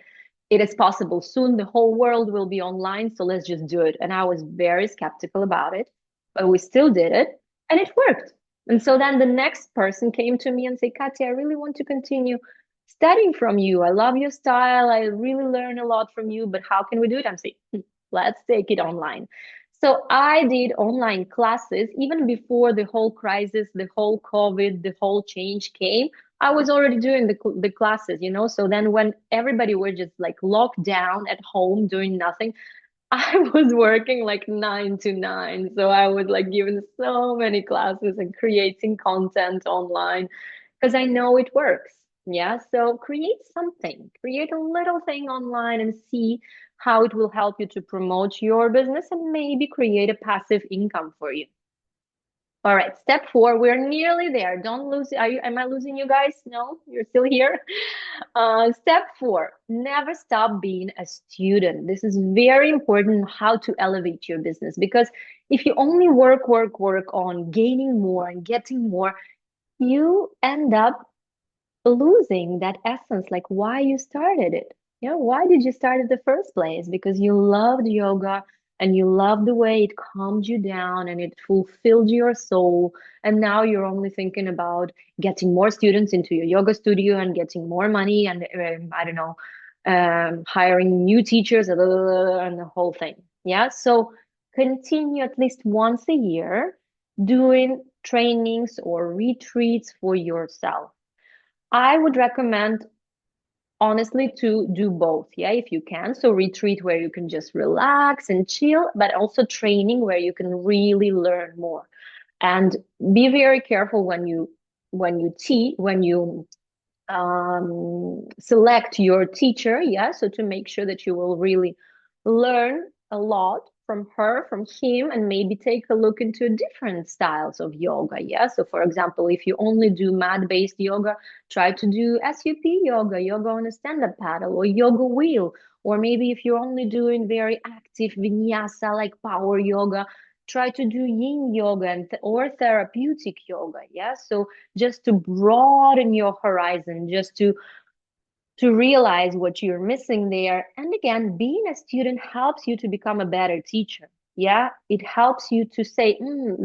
it is possible. Soon the whole world will be online. So let's just do it. And I was very skeptical about it, but we still did it and it worked. And so then the next person came to me and said, Katya, I really want to continue studying from you. I love your style. I really learn a lot from you, but how can we do it? I'm saying, let's take it online. So I did online classes even before the whole crisis, the whole COVID, the whole change came. I was already doing the classes, So then when everybody were just like locked down at home doing nothing, I was working like 9 to 9. So I was like giving so many classes and creating content online because I know it works. Yeah. So create a little thing online and see how it will help you to promote your business and maybe create a passive income for you. All right, step 4, we're nearly there. Don't lose. Am I losing you guys? No, you're still here. Step 4, never stop being a student. This is very important how to elevate your business because if you only work on gaining more and getting more, you end up losing that essence, like why you started it. Why did you start in the first place? Because you loved yoga and you loved the way it calmed you down and it fulfilled your soul. And now you're only thinking about getting more students into your yoga studio and getting more money and I don't know, hiring new teachers and the whole thing. Yeah. So continue at least once a year doing trainings or retreats for yourself. I would recommend honestly to do both, yeah, if you can. So retreat where you can just relax and chill, but also training where you can really learn more. And be very careful when you select your teacher, yeah, so to make sure that you will really learn a lot from her, from him, and maybe take a look into different styles of yoga, yeah. So for example, if you only do mat-based yoga, try to do sup yoga, yoga on a stand-up paddle, or yoga wheel. Or maybe if you're only doing very active vinyasa like power yoga, try to do yin yoga or therapeutic yoga, yeah. So just to broaden your horizon, just to realize what you're missing there. And again, being a student helps you to become a better teacher. Yeah, it helps you to say,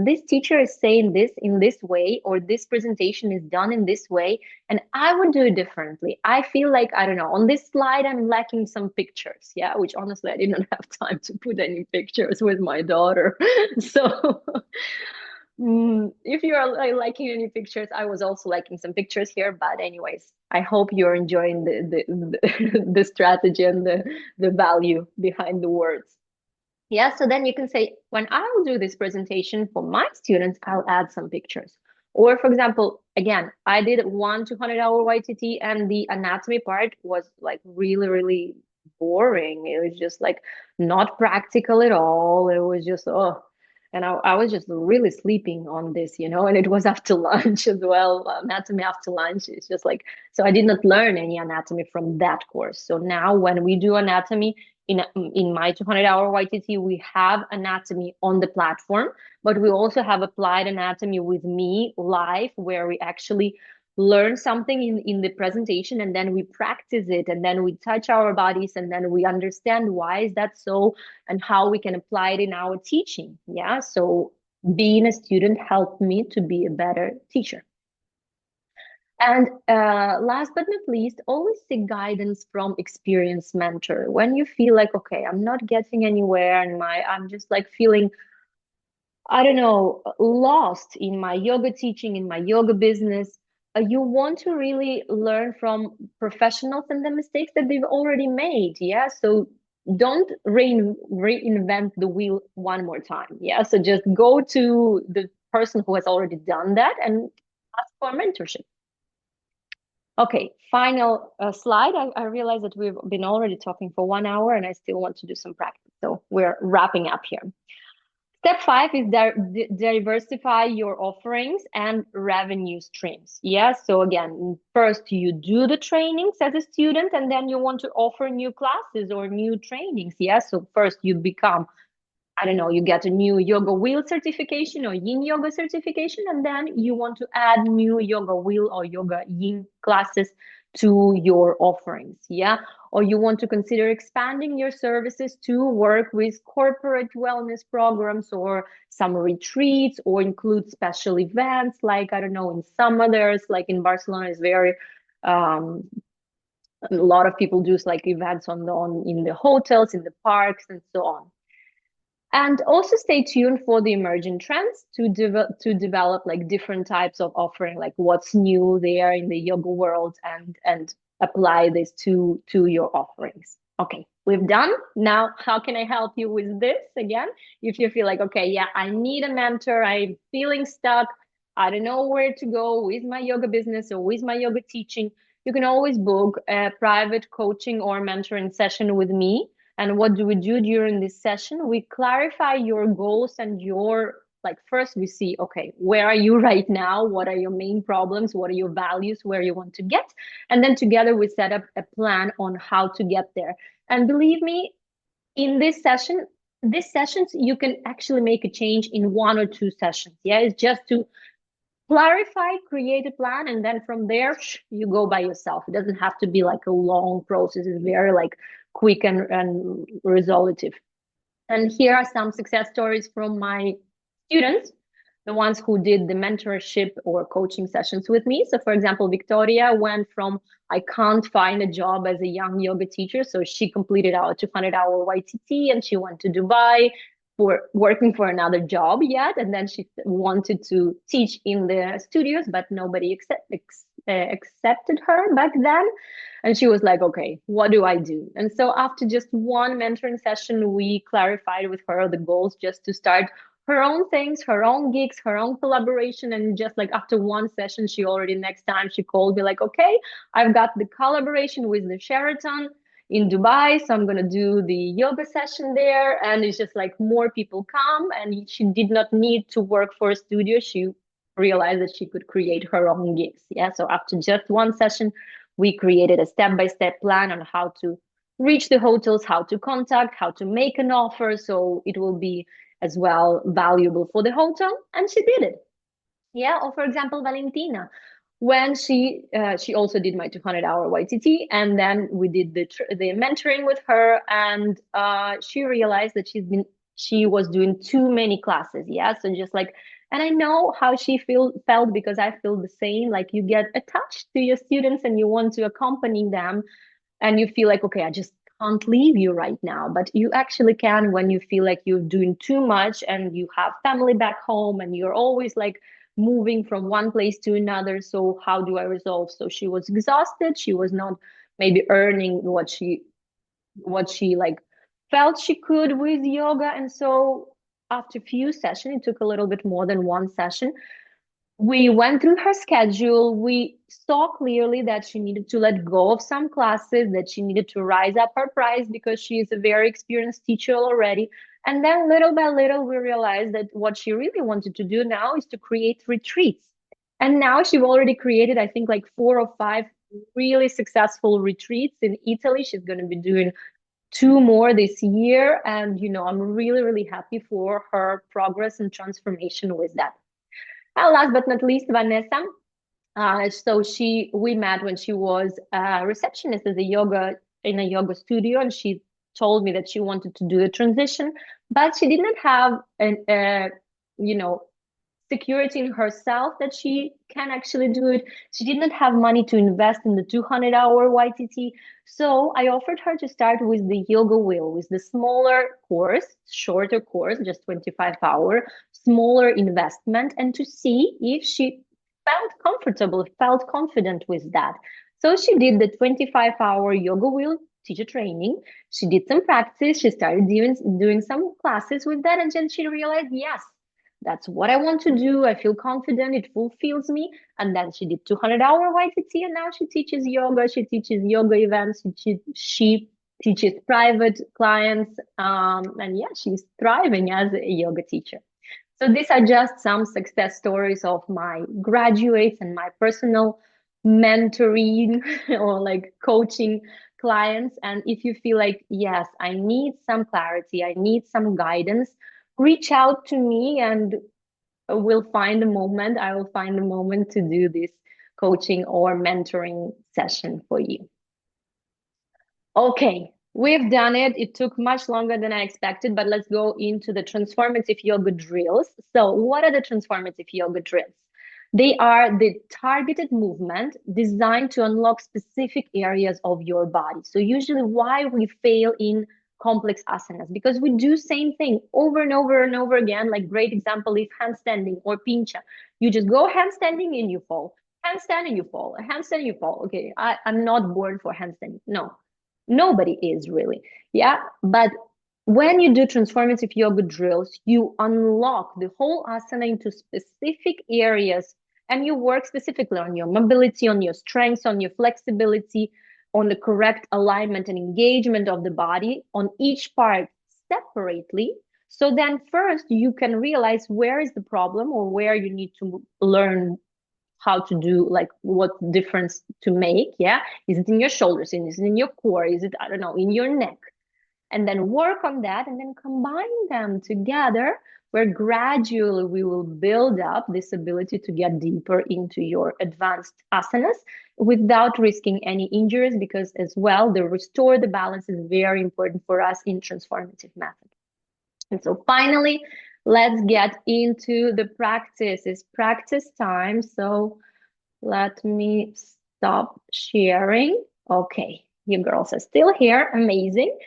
this teacher is saying this in this way, or this presentation is done in this way, and I would do it differently. I feel like, I don't know, on this slide, I'm lacking some pictures. Yeah, which honestly, I didn't have time to put any pictures with my daughter. So if you are liking any pictures, I was also liking some pictures here. But anyways, I hope you're enjoying the strategy and the value behind the words. Yeah, so then you can say, when I will do this presentation for my students, I'll add some pictures. Or for example, again, I did 1 200-hour YTT and the anatomy part was like really, really boring. It was just like not practical at all. It was just, oh, and I was just really sleeping on this, and it was after lunch as well. Anatomy after lunch. It's just like, so I did not learn any anatomy from that course. So now when we do anatomy, in my 200-hour YTT, we have anatomy on the platform, but we also have applied anatomy with me live, where we actually learn something in the presentation, and then we practice it, and then we touch our bodies, and then we understand why is that so, and how we can apply it in our teaching. Yeah, so being a student helped me to be a better teacher. And last but not least, always seek guidance from experienced mentor. When you feel like, okay, I'm not getting anywhere, and I'm just like feeling, I don't know, lost in my yoga teaching, in my yoga business. You want to really learn from professionals and the mistakes that they've already made. Yeah. So don't reinvent the wheel one more time. Yeah. So just go to the person who has already done that and ask for mentorship. Okay, final slide. I realize that we've been already talking for 1 hour and I still want to do some practice. So we're wrapping up here. Step 5 is diversify your offerings and revenue streams. Yeah, so again, first you do the trainings as a student and then you want to offer new classes or new trainings. Yeah, so first you become, I don't know, you get a new yoga wheel certification or yin yoga certification, and then you want to add new yoga wheel or yoga yin classes to your offerings. Yeah. Or you want to consider expanding your services to work with corporate wellness programs or some retreats, or include special events like, I don't know, in some others, like in Barcelona, is very a lot of people do like events on in the hotels, in the parks, and so on. And also stay tuned for the emerging trends to develop like different types of offering, like what's new there in the yoga world, and apply this to your offerings. Okay, we've done. Now, how can I help you with this again? If you feel like, okay, yeah, I need a mentor, I'm feeling stuck, I don't know where to go with my yoga business or with my yoga teaching, you can always book a private coaching or mentoring session with me. And what do we do during this session? We clarify your goals and your, like, first we see, okay, where are you right now? What are your main problems? What are your values? Where you want to get? And then together we set up a plan on how to get there. And believe me, in this session, these sessions, you can actually make a change in 1 or 2 sessions. Yeah, it's just to clarify, create a plan, and then from there you go by yourself. It doesn't have to be like a long process. It's very like quick and resolutive. And here are some success stories from my students, the ones who did the mentorship or coaching sessions with me. So, for example, Victoria went from I can't find a job as a young yoga teacher. So she completed our 200-hour YTT and she went to Dubai for working for another job yet. And then she wanted to teach in the studios, but nobody accepted her back then. And she was like, okay, what do I do? And so after just one mentoring session, we clarified with her the goals just to start her own things, her own gigs, her own collaboration. And just like after one session, she already next time she called me like, okay, I've got the collaboration with the Sheraton in Dubai. So I'm going to do the yoga session there. And it's just like more people come, and she did not need to work for a studio. She realized that she could create her own gigs. Yeah. So after just one session, we created a step-by-step plan on how to reach the hotels, how to contact, how to make an offer. So it will be as well valuable for the hotel. And she did it. Yeah. Or for example, Valentina, when she also did my 200-hour YTT, and then we did the mentoring with her, and she realized that she was doing too many classes. Yeah. So just like, and I know how she felt, because I feel the same. Like you get attached to your students and you want to accompany them, and you feel like, okay, I just can't leave you right now. But you actually can when you feel like you're doing too much and you have family back home and you're always like moving from one place to another. So how do I resolve? So she was exhausted. She was not maybe earning what she like felt she could with yoga. And so after a few sessions, it took a little bit more than one session, we went through her schedule. We saw clearly that she needed to let go of some classes, that she needed to rise up her price because she is a very experienced teacher already. And then little by little, we realized that what she really wanted to do now is to create retreats. And now she's already created, I think, like 4 or 5 really successful retreats in Italy. She's going to be doing 2 more this year. And, I'm really, really happy for her progress and transformation with that. And last but not least, Vanessa. So we met when she was a receptionist as a yoga in a yoga studio, and she told me that she wanted to do a transition, but she didn't have you know, security in herself that she can actually do it. She didn't have money to invest in the 200-hour YTT. So I offered her to start with the Yoga Wheel, with the smaller course, shorter course, just 25-hour, smaller investment, and to see if she felt comfortable, felt confident with that. So she did the 25-hour Yoga Wheel teacher training. She did some practice. She started doing some classes with that. And then she realized, yes, that's what I want to do. I feel confident. It fulfills me. And then she did 200-hour YTT, and now she teaches yoga. She teaches yoga events. She teaches private clients. And yeah, she's thriving as a yoga teacher. So these are just some success stories of my graduates and my personal mentoring or like coaching clients. And if you feel like, yes, I need some clarity, I need some guidance, reach out to me and we'll find a moment. I will find a moment to do this coaching or mentoring session for you. Okay, we've done it. It took much longer than I expected, but let's go into the transformative yoga drills. So, what are the transformative yoga drills? They are the targeted movement designed to unlock specific areas of your body. So, usually, why we fail in complex asanas, because we do same thing over and over and over again. Like great example is handstanding or pincha. You just go handstanding and you fall, handstand and you fall, handstand and you fall. Okay, I'm not born for handstanding. No, nobody is really. Yeah, but when you do transformative yoga drills, you unlock the whole asana into specific areas, and you work specifically on your mobility, on your strengths, on your flexibility, on the correct alignment and engagement of the body on each part separately. So then first you can realize where is the problem, or where you need to learn how to do, like what difference to make. Yeah, is it in your shoulders, is it in your core, is it, I don't know, in your neck? And then work on that and then combine them together, where gradually we will build up this ability to get deeper into your advanced asanas without risking any injuries, because as well the restore the balance is very important for us in transformative method. And so finally, let's get into the practice. It's practice time. So let me stop sharing. Okay, you girls are still here. Amazing.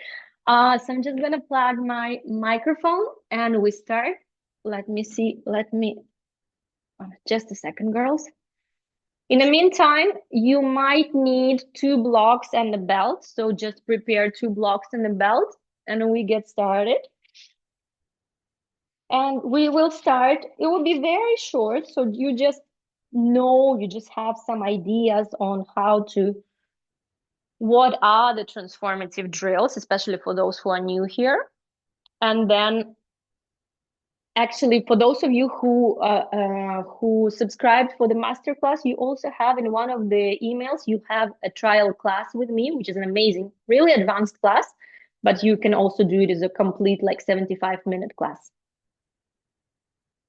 So I'm just gonna plug my microphone and we start. Let me see. Just a second, girls. In the meantime, you might need 2 blocks and a belt. So just prepare 2 blocks and a belt and we get started. And we will start. It will be very short. So you just have some ideas on what are the transformative drills, especially for those who are new here. And then actually, for those of you who subscribed for the masterclass, you also have in one of the emails, you have a trial class with me, which is an amazing, really advanced class, but you can also do it as a complete like 75-minute class.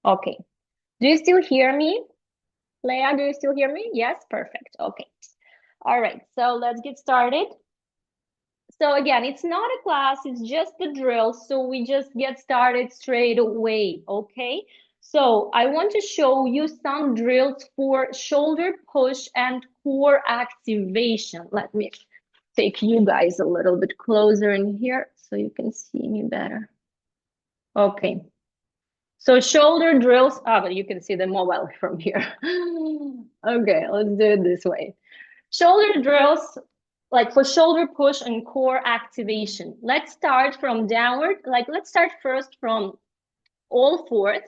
Okay. Do you still hear me? Leah, do you still hear me? Yes, perfect. Okay. All right, so let's get started. So again, it's not a class, it's just a drill. So we just get started straight away, okay? So I want to show you some drills for shoulder push and core activation. Let me take you guys a little bit closer in here so you can see me better. Okay. So shoulder drills, but you can see the mobile from here. Okay, let's do it this way. Shoulder drills, like for shoulder push and core activation. Let's start from downward. Let's start first from all fours.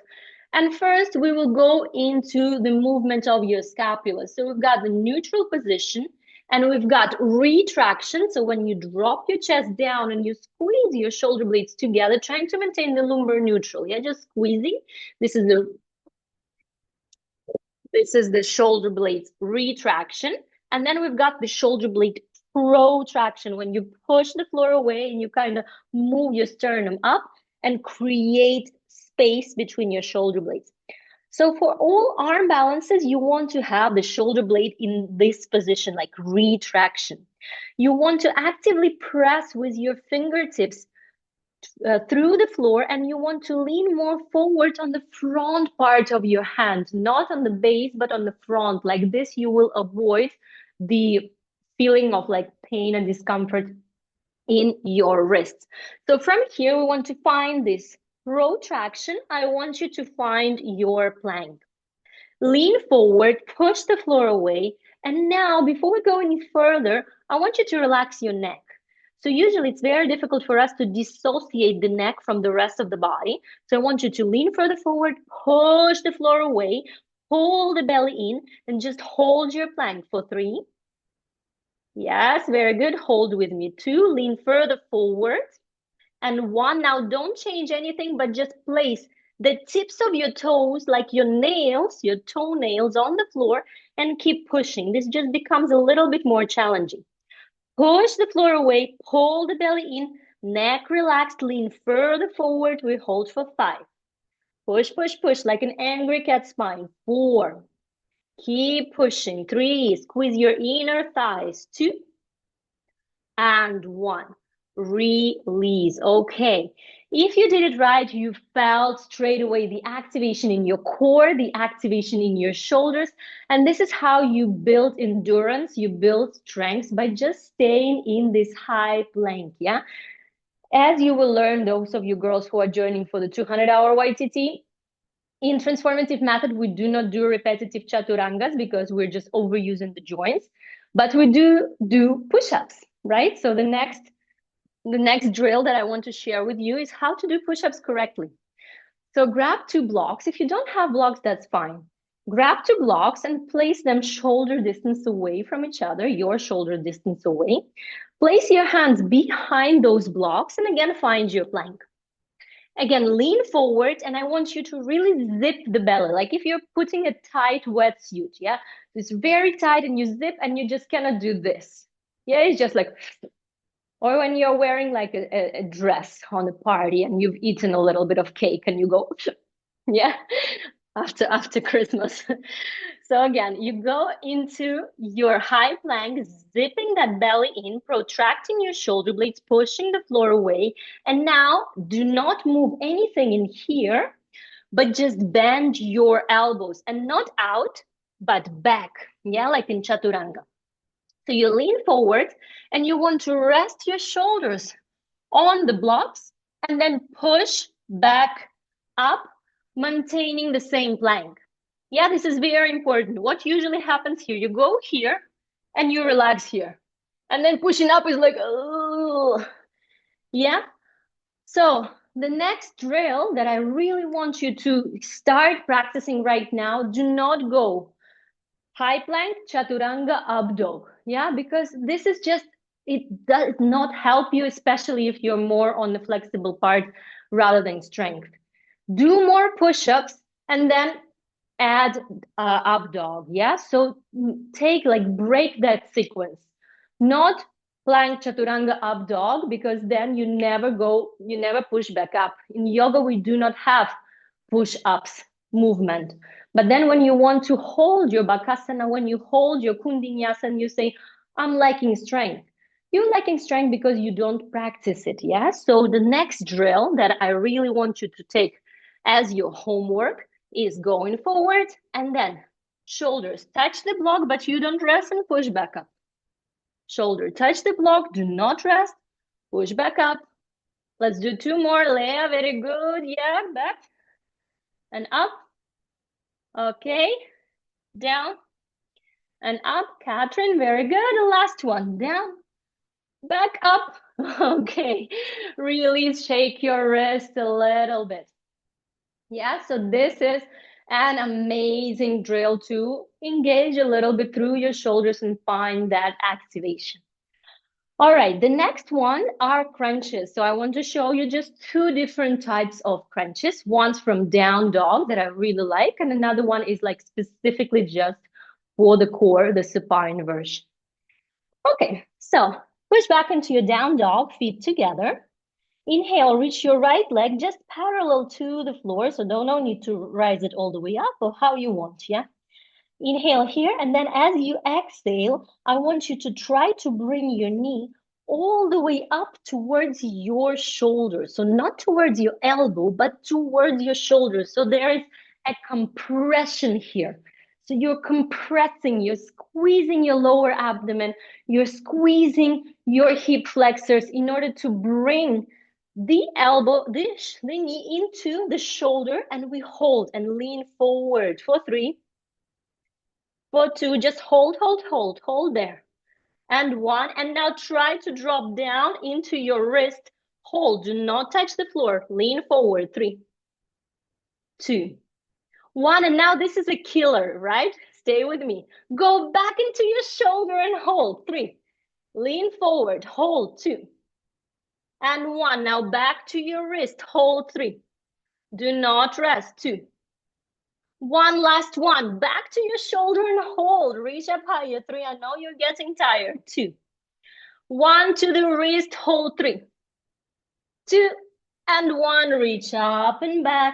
And first we will go into the movement of your scapula. So we've got the neutral position and we've got retraction. So when you drop your chest down and you squeeze your shoulder blades together, trying to maintain the lumbar neutral. Yeah, just squeezing. This is the shoulder blades retraction. And then we've got the shoulder blade protraction, when you push the floor away and you kind of move your sternum up and create space between your shoulder blades. So for all arm balances, you want to have the shoulder blade in this position, like retraction. You want to actively press with your fingertips through the floor, and you want to lean more forward on the front part of your hand, not on the base, but on the front. Like this, you will avoid the feeling of like pain and discomfort in your wrists. So from here, we want to find this protraction. I want you to find your plank. Lean forward, push the floor away. And now, before we go any further, I want you to relax your neck. So usually it's very difficult for us to dissociate the neck from the rest of the body. So I want you to lean further forward, push the floor away, pull the belly in, and just hold your plank for 3. Yes, very good. Hold with me. 2, lean further forward. And 1, now don't change anything, but just place the tips of your toes, like your nails, your toenails on the floor, and keep pushing. This just becomes a little bit more challenging. Push the floor away, pull the belly in, neck relaxed, lean further forward. We hold for 5. Push, push, push, like an angry cat spine. 4. Keep pushing. 3. Squeeze your inner thighs. 2. And 1. Release. Okay. If you did it right, you felt straight away the activation in your core, the activation in your shoulders. And this is how you build endurance, you build strength by just staying in this high plank. Yeah. As you will learn, those of you girls who are joining for the 200-hour YTT, in transformative method, we do not do repetitive chaturangas because we're just overusing the joints, but we do push-ups, right? So the next drill that I want to share with you is how to do push-ups correctly. So grab 2 blocks. If you don't have blocks, that's fine. Grab 2 blocks and place them shoulder distance away from each other, your shoulder distance away. Place your hands behind those blocks and again, find your plank. Again, lean forward and I want you to really zip the belly. Like if you're putting a tight wetsuit, yeah? It's very tight and you zip and you just cannot do this. Yeah, it's just like, or when you're wearing like a dress on a party and you've eaten a little bit of cake and you go, yeah, after Christmas. So again, you go into your high plank, zipping that belly in, protracting your shoulder blades, pushing the floor away. And now do not move anything in here, but just bend your elbows and not out, but back. Yeah, like in Chaturanga. So you lean forward and you want to rest your shoulders on the blocks and then push back up, maintaining the same plank. Yeah, this is very important. What usually happens here, you go here and you relax here. And then pushing up is like, oh, yeah. So the next drill that I really want you to start practicing right now, do not go high plank, chaturanga, up dog. Yeah, because this is just, it does not help you, especially if you're more on the flexible part rather than strength. Do more push-ups and then add up dog. Yeah, so break that sequence. Not plank, chaturanga, up dog, because then you never push back up. In yoga, we do not have push-ups movement. But then when you want to hold your bakasana, when you hold your kundinyasana, you say, I'm lacking strength. You're lacking strength because you don't practice it, yeah? So the next drill that I really want you to take as your homework is going forward and then shoulders touch the block, but you don't rest and push back up. Shoulder touch the block, do not rest, push back up. Let's do 2 more, Leah, very good. Yeah, back and up. Okay, down and up. Catherine, very good. The last one, down, back up. Okay, really shake your wrist a little bit. Yeah, so this is an amazing drill to engage a little bit through your shoulders and find that activation. All right, the next one are crunches. So I want to show you just 2 different types of crunches. One's from down dog that I really like, and another one is like specifically just for the core, the supine version. Okay, so push back into your down dog, feet together. Inhale, reach your right leg just parallel to the floor, so no need to rise it all the way up or how you want, yeah? Inhale here, and then as you exhale, I want you to try to bring your knee all the way up towards your shoulder. So not towards your elbow, but towards your shoulder. So there is a compression here. So you're compressing, you're squeezing your lower abdomen, you're squeezing your hip flexors in order to bring the elbow, the knee into the shoulder, and we hold and lean forward for 3, for 2, just hold there. And 1, and now try to drop down into your wrist. Hold, do not touch the floor. Lean forward, 3, 2, 1. And now this is a killer, right? Stay with me. Go back into your shoulder and hold, 3. Lean forward, hold, 2. And 1, now back to your wrist, hold, 3. Do not rest, 2. 1 last one, back to your shoulder and hold, reach up higher, 3, I know you're getting tired, 2. 1 to the wrist, hold, 3. 2 and 1, reach up and back.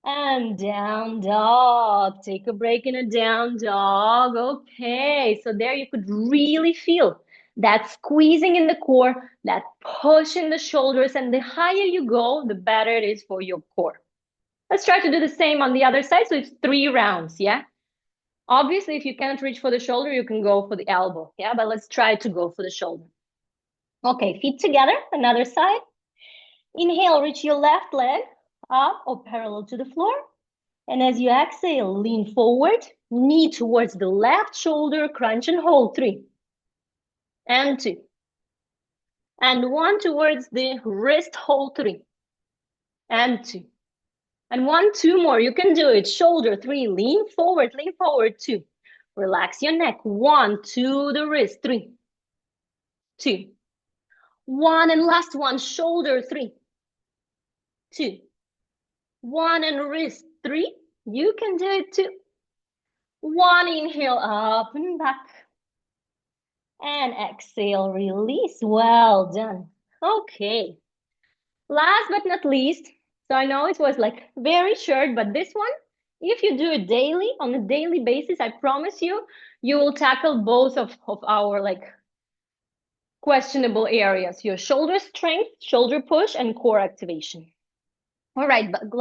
And down dog, take a break in a down dog. Okay, so there you could really feel that squeezing in the core, that push in the shoulders, and the higher you go, the better it is for your core. Let's try to do the same on the other side. So it's 3 rounds, yeah? Obviously, if you can't reach for the shoulder, you can go for the elbow, yeah? But let's try to go for the shoulder. Okay, feet together, another side. Inhale, reach your left leg up or parallel to the floor. And as you exhale, lean forward, knee towards the left shoulder, crunch and hold. 3 and 2 and 1 towards the wrist, hold. 3 and 2 and 1, 2 more. You can do it. Shoulder, 3, lean forward, 2. Relax your neck. 1 to the wrist, 3, 2, 1, and last one, shoulder, 3, 2, 1, and wrist, 3. You can do it too. 1, inhale, up and back. And exhale, release. Well done. Okay. Last but not least, so I know it was like very short, but this one, if you do it daily, on a daily basis, I promise you, you will tackle both of our like questionable areas, your shoulder strength, shoulder push, and core activation. All right, but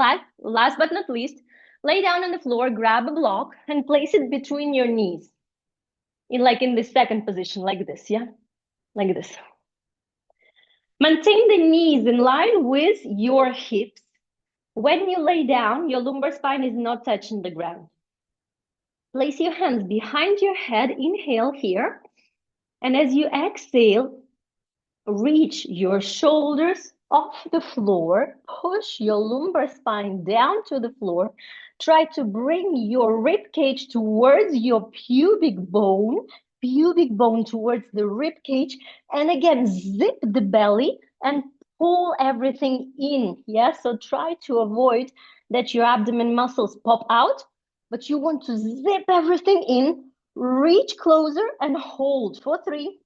last but not least, lay down on the floor, grab a block, and place it between your knees. In the second position, like this, yeah? Like this. Maintain the knees in line with your hips. When you lay down, your lumbar spine is not touching the ground. Place your hands behind your head, inhale here. And as you exhale, reach your shoulders off the floor, push your lumbar spine down to the floor. Try to bring your rib cage towards your pubic bone towards the rib cage. And again, zip the belly and pull everything in. Yeah, so try to avoid that your abdomen muscles pop out, but you want to zip everything in. Reach closer and hold for 3.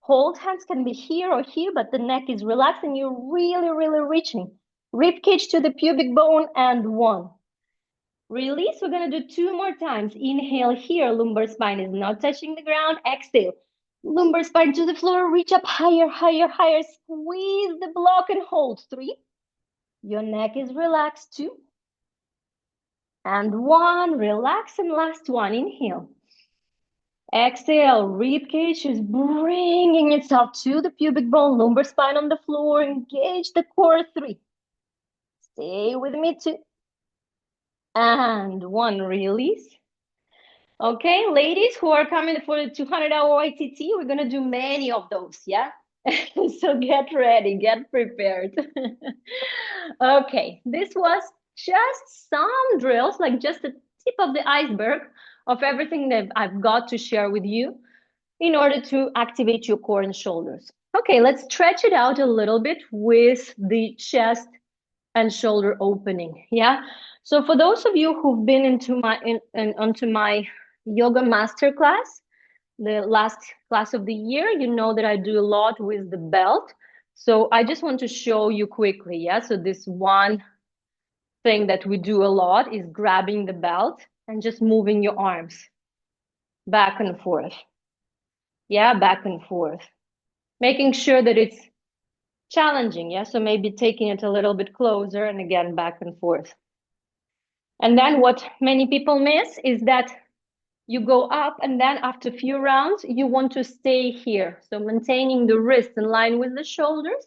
Hold, hands can be here or here, but the neck is relaxed and you're really, really reaching. Rib cage to the pubic bone and 1. Release, we're gonna do 2 more times. Inhale here, lumbar spine is not touching the ground. Exhale, lumbar spine to the floor, reach up higher, higher, higher. Squeeze the block and hold. 3. Your neck is relaxed. 2. And 1, relax, and last one, inhale. Exhale, rib cage is bringing itself to the pubic bone, lumbar spine on the floor, engage the core. 3. Stay with me. 2. And 1, release. Okay, ladies who are coming for the 200-hour YTT, we're gonna do many of those, yeah? So get ready, get prepared. Okay, this was just some drills, like just the tip of the iceberg of everything that I've got to share with you in order to activate your core and shoulders. Okay, let's stretch it out a little bit with the chest and shoulder opening. Yeah. So for those of you who've been onto my yoga masterclass, the last class of the year, you know that I do a lot with the belt. So I just want to show you quickly. Yeah. So this one thing that we do a lot is grabbing the belt and just moving your arms back and forth. Yeah, back and forth. Making sure that it's challenging. Yeah. So maybe taking it a little bit closer and again, back and forth. And then what many people miss is that you go up and then after a few rounds, you want to stay here. So maintaining the wrist in line with the shoulders,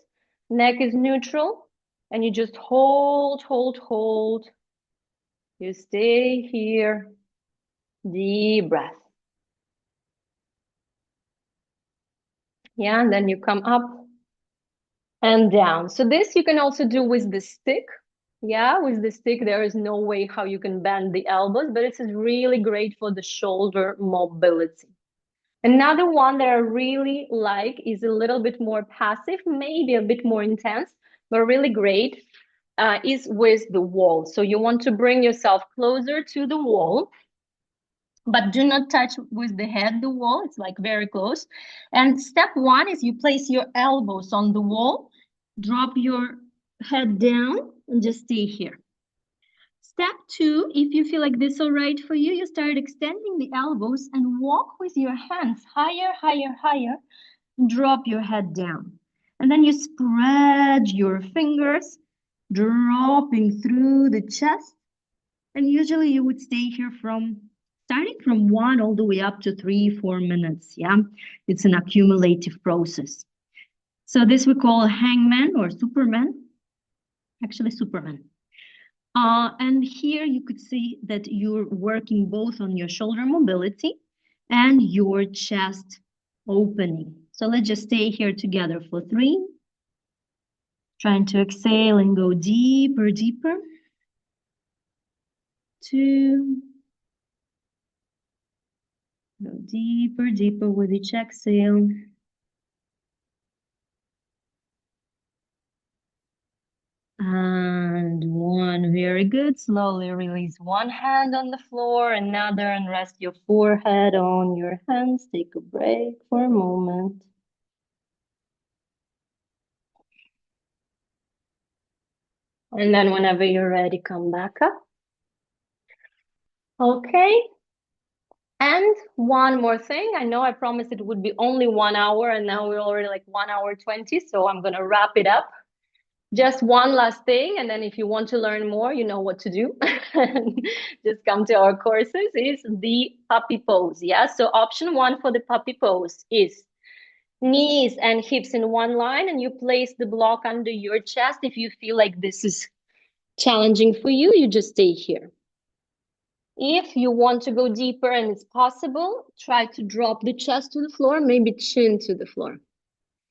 neck is neutral, and you just hold, hold, hold. You stay here, deep breath. Yeah, and then you come up and down. So this you can also do with the stick. Yeah, with the stick, there is no way how you can bend the elbows, but it's really great for the shoulder mobility. Another one that I really like is a little bit more passive, maybe a bit more intense, but really great, is with the wall. So you want to bring yourself closer to the wall, but do not touch with the head the wall. It's like very close. And step 1 is you place your elbows on the wall, drop your head down, and just stay here. Step 2, if you feel like this all right for you, you start extending the elbows and walk with your hands higher, higher, higher. Drop your head down. And then you spread your fingers, dropping through the chest. And usually you would stay here starting from 1 all the way up to 3, 4 minutes. Yeah, it's an accumulative process. So this we call hangman or Superman, actually Superman. And here you could see that you're working both on your shoulder mobility and your chest opening. So let's just stay here together for 3. Trying to exhale and go deeper, deeper. 2. Go deeper, deeper with each exhale. And 1, very good. Slowly release one hand on the floor, another, and rest your forehead on your hands. Take a break for a moment. And then whenever you're ready, come back up. Okay. And one more thing. I know I promised it would be only 1 hour, and now we're already like 1 hour 20. So I'm going to wrap it up. Just one last thing, and then if you want to learn more, you know what to do. Just come to our courses, is the puppy pose. Yeah, so option 1 for the puppy pose is knees and hips in one line, and you place the block under your chest. If you feel like this is challenging for you, you just stay here. If you want to go deeper and it's possible, try to drop the chest to the floor, maybe chin to the floor.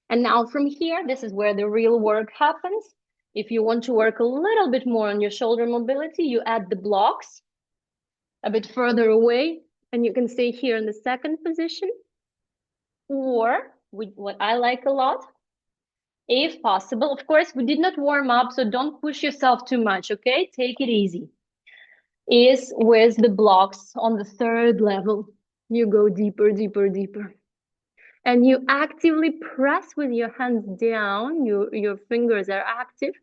And now from here, this is where the real work happens. If you want to work a little bit more on your shoulder mobility, you add the blocks a bit further away, and you can stay here in the second position. Or what I like a lot, if possible, of course, we did not warm up, so don't push yourself too much, okay? Take it easy. Is with the blocks on the third level. You go deeper, deeper, deeper. And you actively press with your hands down, your fingers are active.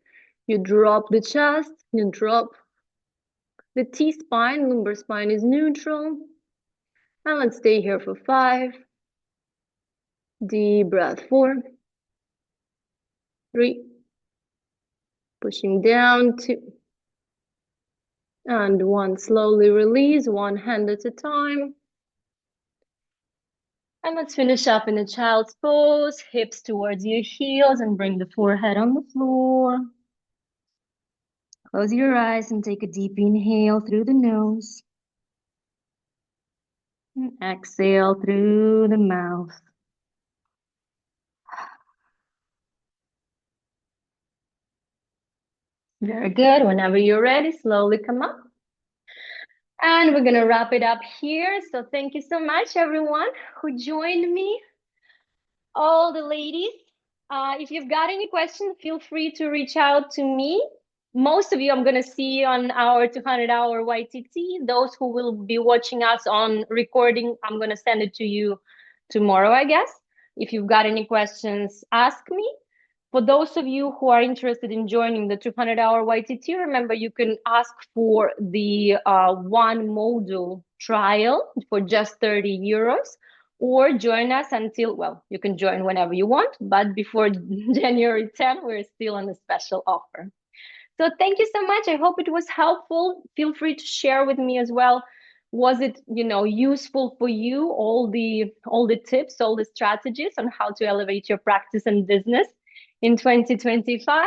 You drop the chest, you drop the T-spine, lumbar spine is neutral. And let's stay here for 5. Deep breath, 4, 3, pushing down, 2, and 1. Slowly release, one hand at a time. And let's finish up in a child's pose, hips towards your heels, and bring the forehead on the floor. Close your eyes and take a deep inhale through the nose. And exhale through the mouth. Very good. Whenever you're ready, slowly come up. And we're going to wrap it up here. So thank you so much, everyone who joined me. All the ladies. If you've got any questions, feel free to reach out to me. Most of you I'm going to see on our 200-hour YTT. Those who will be watching us on recording, I'm going to send it to you tomorrow, I guess. If you've got any questions, ask me. For those of you who are interested in joining the 200-hour YTT, remember you can ask for the one module trial for just 30 euros. Or join us until, well, you can join whenever you want, but before January 10, we're still on a special offer. So thank you so much. I hope it was helpful. Feel free to share with me as well. Was it, useful for you, all the tips, all the strategies on how to elevate your practice and business in 2025?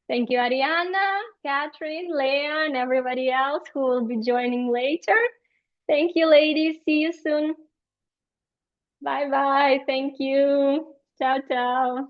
Thank you, Ariana, Catherine, Leah, and everybody else who will be joining later. Thank you, ladies. See you soon. Bye bye. Thank you. Ciao, ciao.